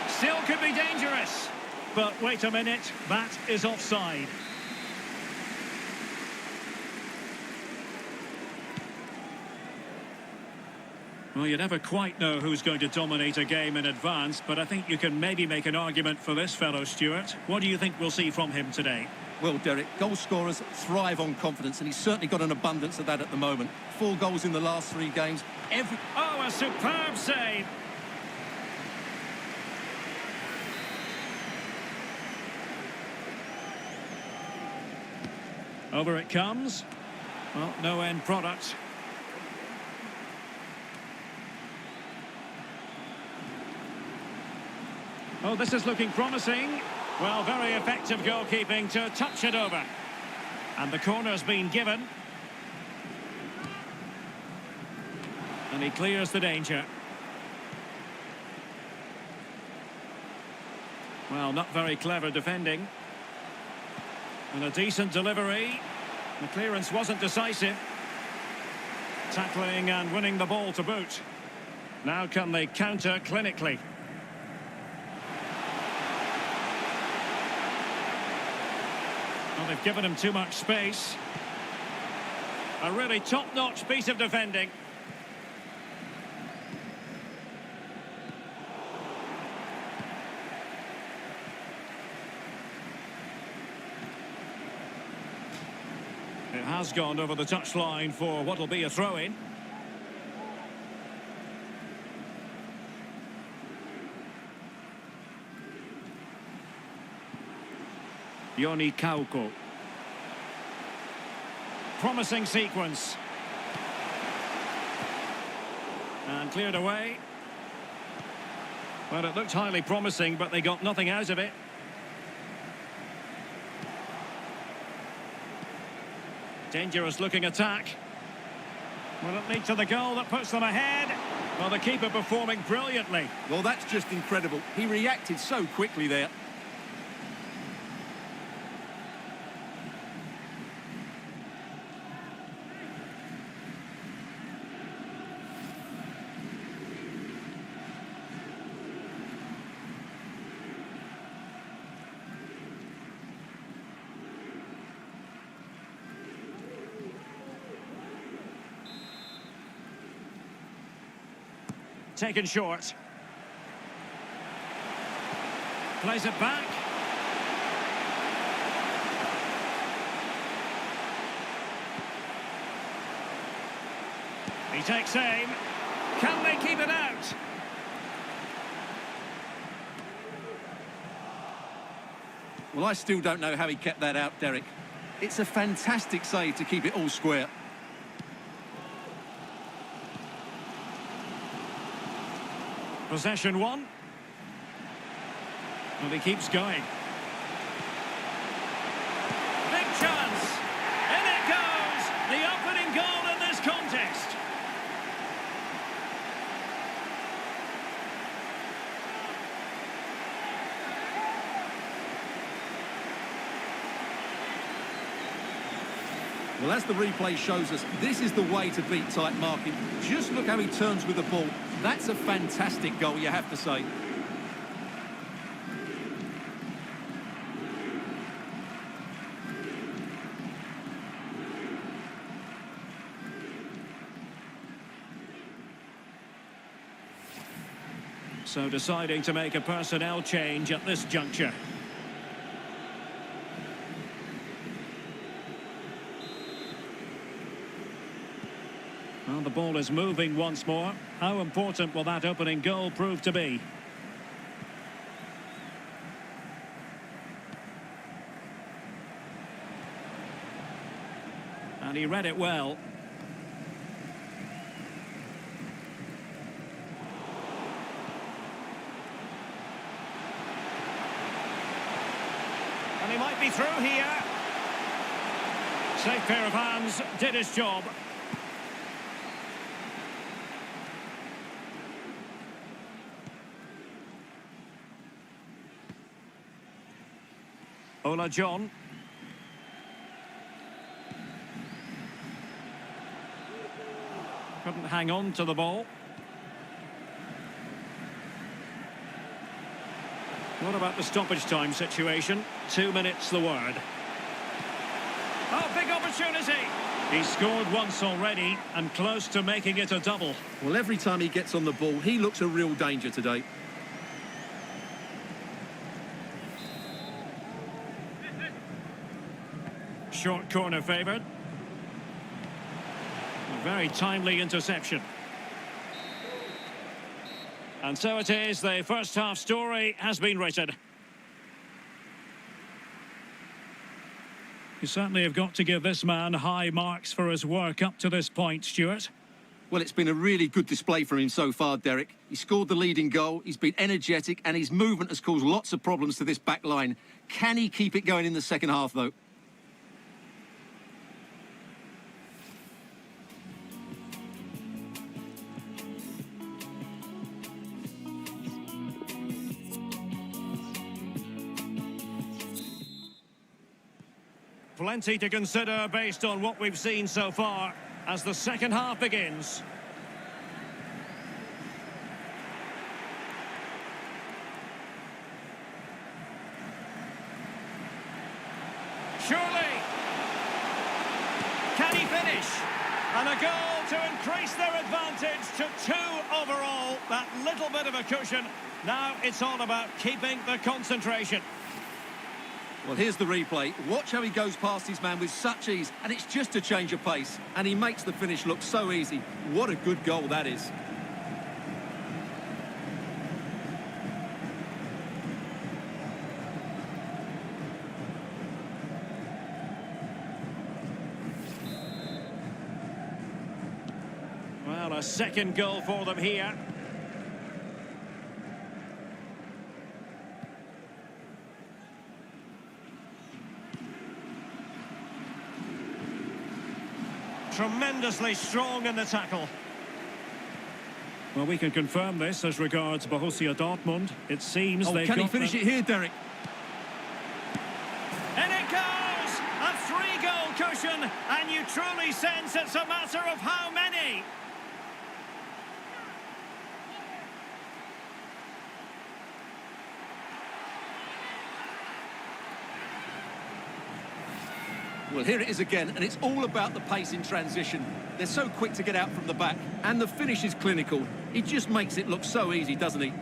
Still could be dangerous. But wait a minute, that is offside. Well, you never quite know who's going to dominate a game in advance, but I think you can maybe make an argument for this fellow, Stuart. What do you think we'll see from him today? Well, Derek, goal scorers thrive on confidence, and he's certainly got an abundance of that at the moment. 4 goals in the last 3 games. Oh, a superb save! Over it comes. Well, no end product. Oh, this is looking promising. Well, very effective goalkeeping to touch it over. And the corner's been given. And he clears the danger. Well, not very clever defending. And a decent delivery. The clearance wasn't decisive. Tackling and winning the ball to boot. Now can they counter clinically? Well, they've given him too much space. A really top-notch piece of defending. It has gone over the touchline for what will be a throw-in. Yoni Kauko. Promising sequence. And cleared away. Well, it looked highly promising, but they got nothing out of it. Dangerous looking attack. Will it lead to the goal that puts them ahead? Well, the keeper performing brilliantly. Well, that's just incredible. He reacted so quickly there. Taken short. Plays it back. He takes aim. Can they keep it out? Well, I still don't know how he kept that out, Derek. It's a fantastic save to keep it all square. Possession one. And he keeps going. Big chance. In it goes. The opening goal in this contest. Well, as the replay shows us, this is the way to beat tight marking. Just look how he turns with the ball. That's a fantastic goal, you have to say. So deciding to make a personnel change at this juncture. Well, the ball is moving once more. How important will that opening goal prove to be? And he read it well. And he might be through here. Safe pair of hands, did his job. Ola John. Couldn't hang on to the ball. What about the stoppage time situation? 2 minutes the word. Oh, big opportunity! He scored once already and close to making it a double. Well, every time he gets on the ball, he looks a real danger today. Short corner favoured. A very timely interception. And so it is, the first half story has been written. You certainly have got to give this man high marks for his work up to this point, Stuart. Well, it's been a really good display from him so far, Derek. He scored the leading goal, he's been energetic, and his movement has caused lots of problems to this back line. Can he keep it going in the second half, though? Plenty to consider based on what we've seen so far as the second half begins. Surely! Can he finish? And a goal to increase their advantage to 2 overall. That little bit of a cushion. Now it's all about keeping the concentration. Well, here's the replay. Watch how he goes past his man with such ease, and it's just a change of pace. And he makes the finish look so easy. What a good goal that is. Well, a second goal for them here. Tremendously strong in the tackle. Well, we can confirm this as regards Borussia Dortmund. It seems they've got... Can he finish it here, Derek? And it goes! A 3-goal cushion, and you truly sense it's a matter of how many. Well, here it is again, and it's all about the pace in transition. They're so quick to get out from the back, and the finish is clinical. He just makes it look so easy, doesn't he?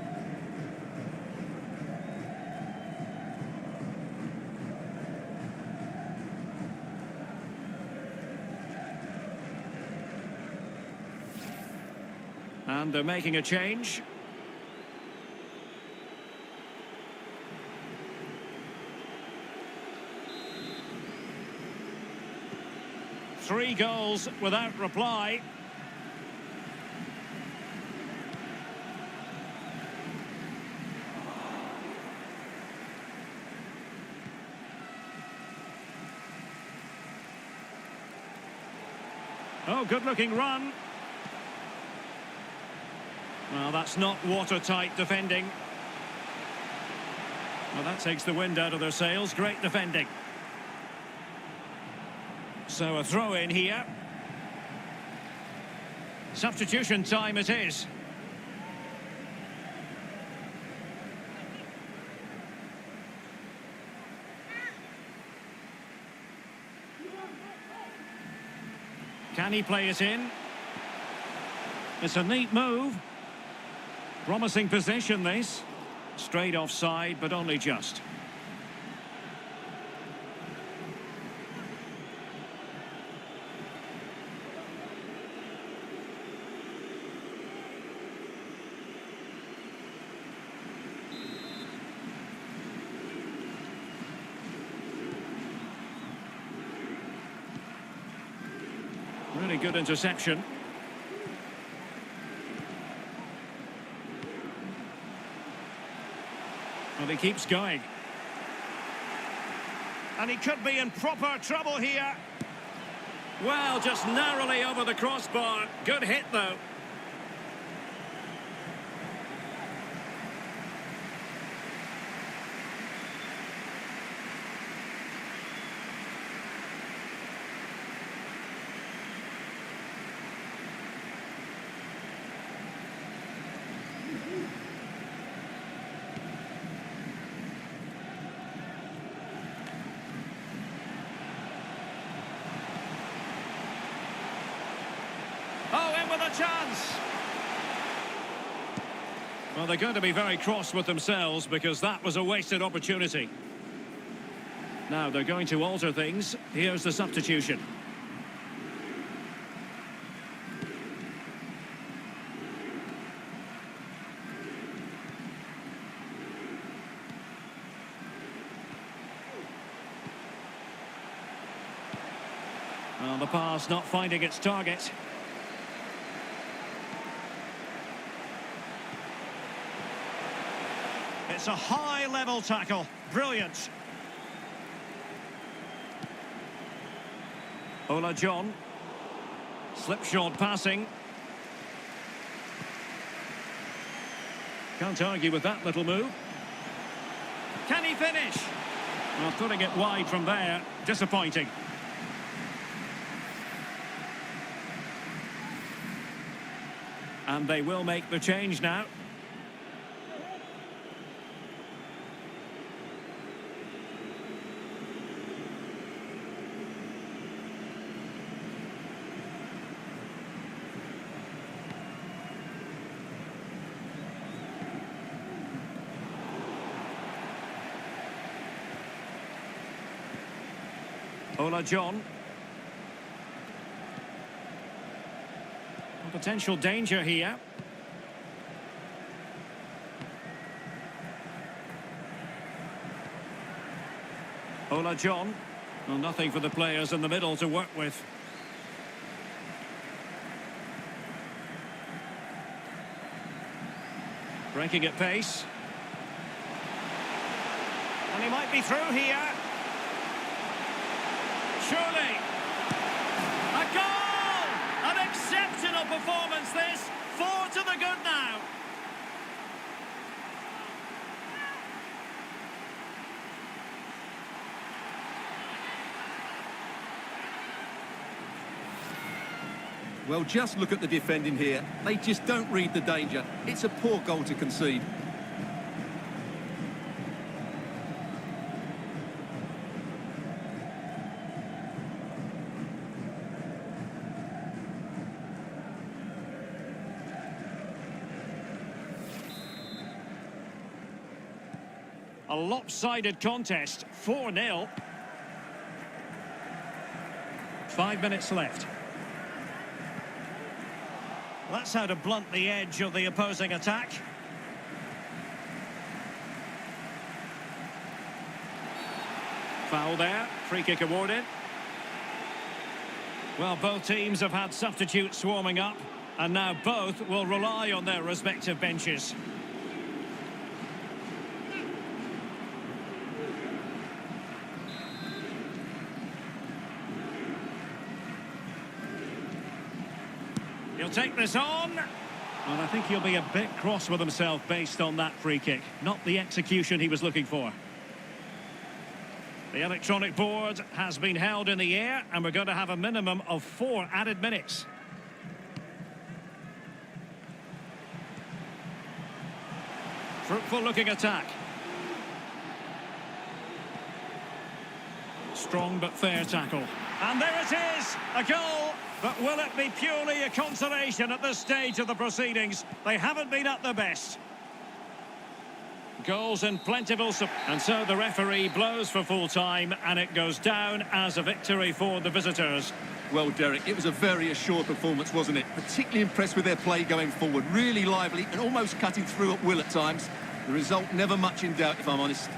And they're making a change. Three goals without reply. Oh, good-looking run. Well, that's not watertight defending. Well, that takes the wind out of their sails. Great defending. So a throw in here. Substitution time it is. Can he play it in? It's a neat move. Promising position, this. Straight offside, but only just. Really good interception. Well, he keeps going. And he could be in proper trouble here. Well, just narrowly over the crossbar. Good hit, though. Oh, in with a chance. Well, they're going to be very cross with themselves because that was a wasted opportunity. Now they're going to alter things. Here's the substitution. Well, the pass not finding its target. It's a high-level tackle. Brilliant. Ola John. Slipshod passing. Can't argue with that little move. Can he finish? Well, putting it wide from there. Disappointing. And they will make the change now. Ola John. Potential danger here. Ola John. Well, nothing for the players in the middle to work with. Breaking at pace. And he might be through here. Surely. A goal! An exceptional performance this. 4 to the good now. Well, just look at the defending here. They just don't read the danger. It's a poor goal to concede. A lopsided contest, 4-0. 5 minutes left. That's how to blunt the edge of the opposing attack. Foul there, free kick awarded. Well, both teams have had substitutes swarming up, and now both will rely on their respective benches. He'll take this on. Well, I think he'll be a bit cross with himself based on that free kick. Not the execution he was looking for. The electronic board has been held in the air, and we're going to have a minimum of 4 added minutes. Fruitful looking attack. Strong but fair tackle. And there it is, a goal. But will it be purely a consolation at this stage of the proceedings? They haven't been at their best. Goals in plentiful supply. And so the referee blows for full time, and it goes down as a victory for the visitors. Well, Derek, it was a very assured performance, wasn't it? Particularly impressed with their play going forward. Really lively and almost cutting through at will at times. The result never much in doubt, if I'm honest.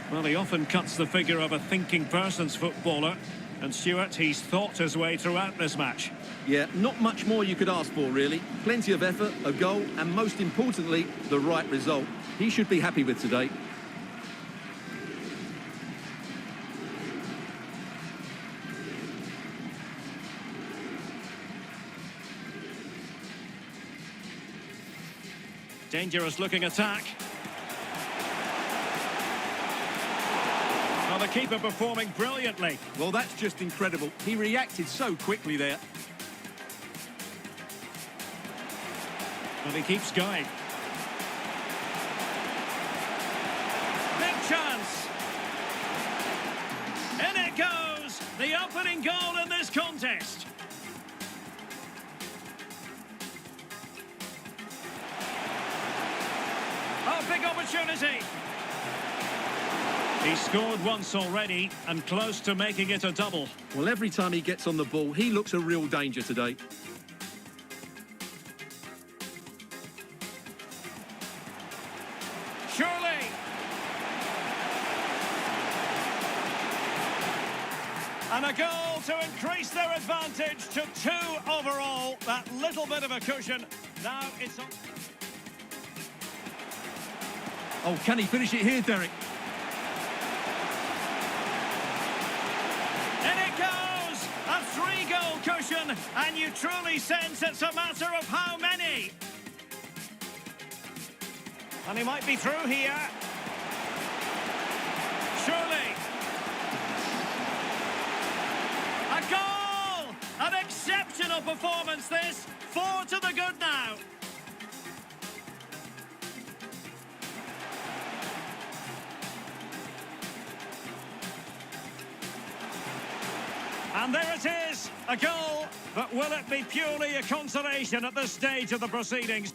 Well, he often cuts the figure of a thinking person's footballer. And Stuart, he's thought his way throughout this match. Yeah, not much more you could ask for, really. Plenty of effort, a goal, and most importantly, the right result. He should be happy with today. Dangerous looking attack. Well, the keeper performing brilliantly. Well, that's just incredible. He reacted so quickly there. And he keeps going. Big chance. In it goes. The opening goal in this contest. Oh, big opportunity. He scored once already and close to making it a double. Well, every time he gets on the ball, he looks a real danger today. Surely. And a goal to increase their advantage to 2 overall. That little bit of a cushion. Now it's on. Oh, can he finish it here, Derek? In it goes! A 3-goal cushion, and you truly sense it's a matter of how many. And he might be through here. Surely. A goal! An exceptional performance this. 4 to the good now. And there it is, a goal. But will it be purely a consolation at this stage of the proceedings?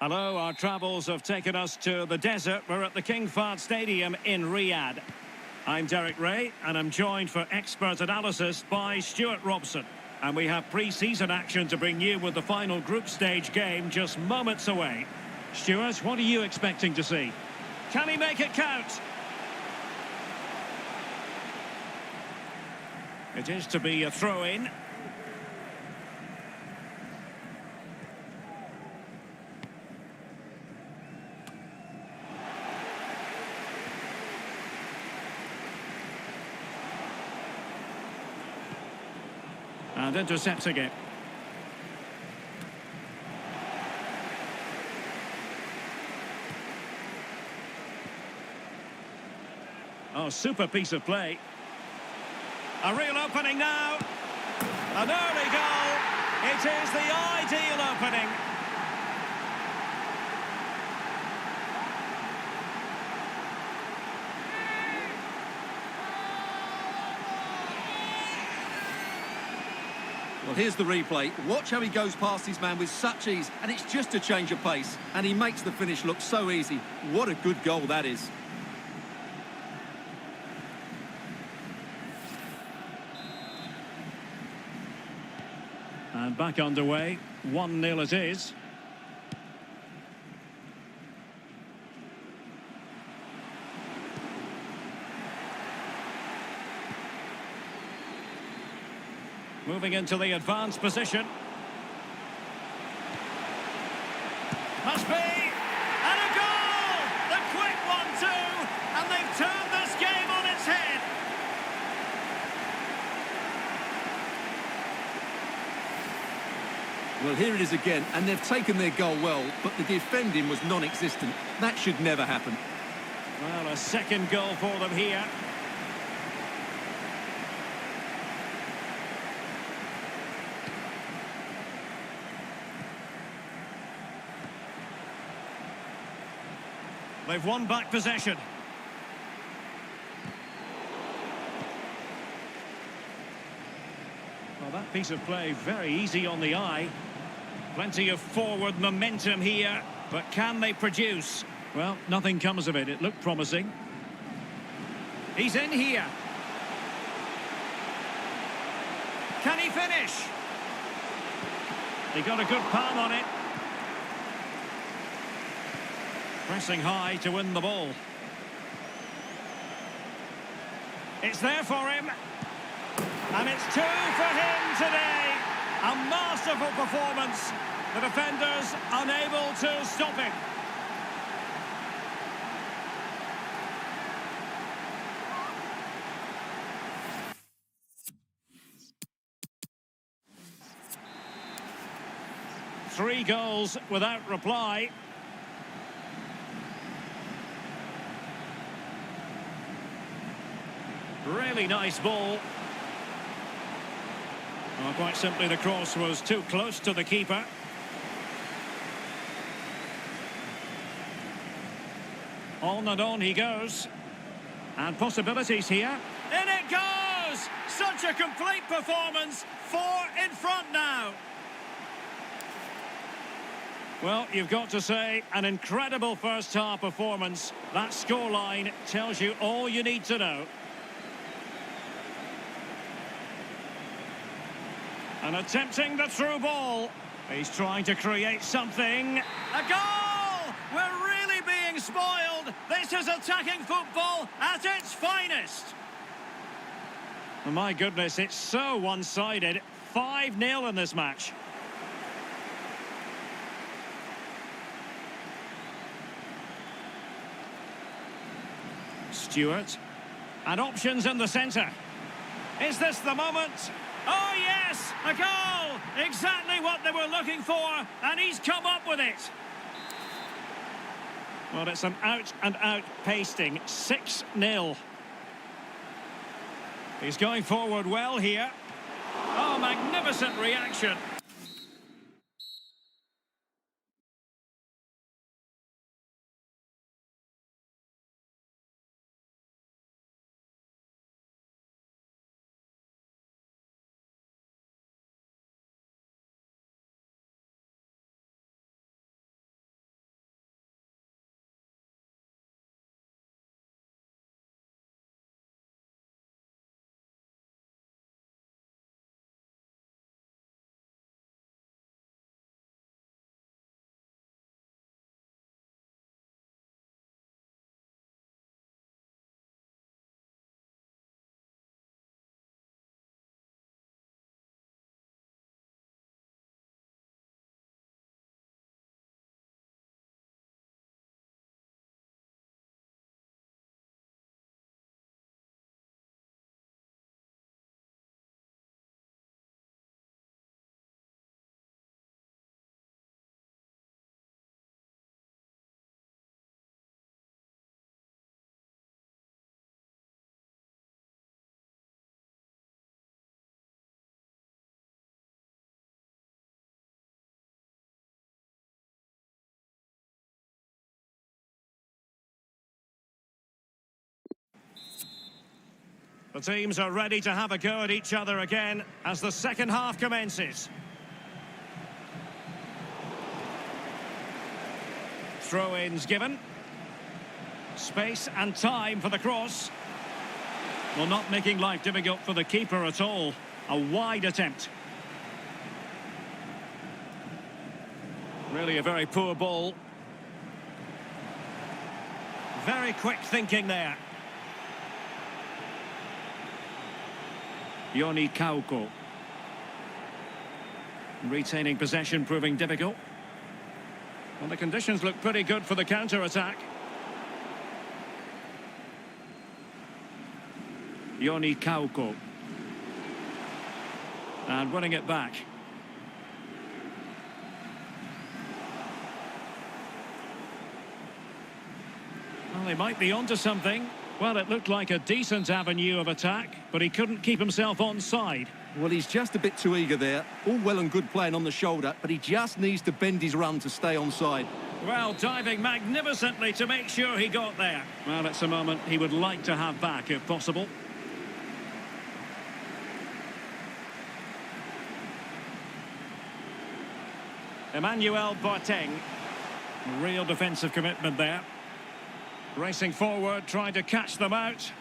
Hello, our travels have taken us to the desert. We're at the King Fahd Stadium in Riyadh. I'm Derek Ray, and I'm joined for expert analysis by Stuart Robson. And we have pre-season action to bring you with the final group stage game just moments away. Stuart, what are you expecting to see? Can he make it count? It is to be a throw-in. And intercepting it. Oh, super piece of play. A real opening now. An early goal. It is the ideal opening. Well, here's the replay. Watch how he goes past his man with such ease, and it's just a change of pace, and he makes the finish look so easy. What a good goal that is. And back underway. 1-0 it is. Moving into the advanced position. Must be! And a goal! The quick one too! And they've turned this game on its head! Well, here it is again, and they've taken their goal well, but the defending was non-existent. That should never happen. Well, a second goal for them here. They've won back possession. Well, that piece of play very easy on the eye. Plenty of forward momentum here, but can they produce? Well, nothing comes of it. It looked promising. He's in here. Can he finish? He got a good palm on it. Pressing high to win the ball. It's there for him. And it's two for him today. A masterful performance. The defenders unable to stop him. Three goals without reply. Really nice ball. Well, quite simply, the cross was too close to the keeper. On and on he goes. And possibilities here. In it goes! Such a complete performance. 4 in front now. Well, you've got to say, an incredible first-half performance. That scoreline tells you all you need to know. And attempting the through ball. He's trying to create something. A goal! We're really being spoiled. This is attacking football at its finest. Oh, my goodness, it's so one-sided. 5-0 in this match. Stewart. And options in the centre. Is this the moment? Oh yes, a goal! Exactly what they were looking for, and he's come up with it. Well, it's an out-and-out pasting, 6-0. He's going forward well here. Oh, magnificent reaction. The teams are ready to have a go at each other again as the second half commences. Throw-ins given. Space and time for the cross. Well, not making life difficult for the keeper at all. A wide attempt. Really a very poor ball. Very quick thinking there. Yoni Kauko. Retaining possession proving difficult. Well, the conditions look pretty good for the counter-attack. Yoni Kauko. And winning it back. Well, they might be onto something. Well, it looked like a decent avenue of attack, but he couldn't keep himself onside. Well, he's just a bit too eager there. All well and good playing on the shoulder, but he just needs to bend his run to stay onside. Well, diving magnificently to make sure he got there. Well, it's a moment he would like to have back, if possible. Emmanuel Boateng. Real defensive commitment there. Racing forward, trying to catch them out.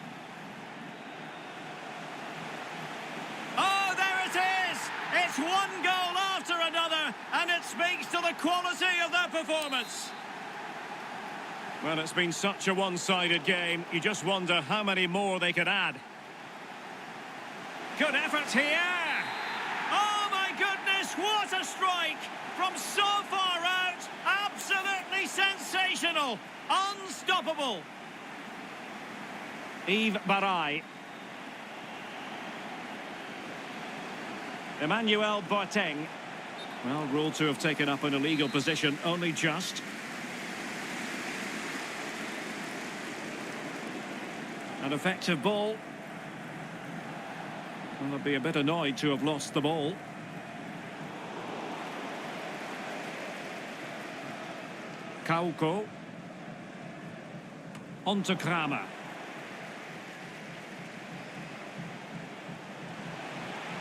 Oh, there it is! It's one goal after another, and it speaks to the quality of their performance. Well, it's been such a one-sided game. You just wonder how many more they could add. Good effort here! Oh, my goodness, what a strike! From so far out, absolutely sensational! Unstoppable. Yves Barai. Emmanuel Boateng. Well, ruled to have taken up an illegal position, only just. An effective ball. Well, they'll be a bit annoyed to have lost the ball. Kauko. On to Kramer.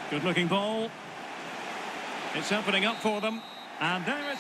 Good looking ball. It's opening up for them. And there is...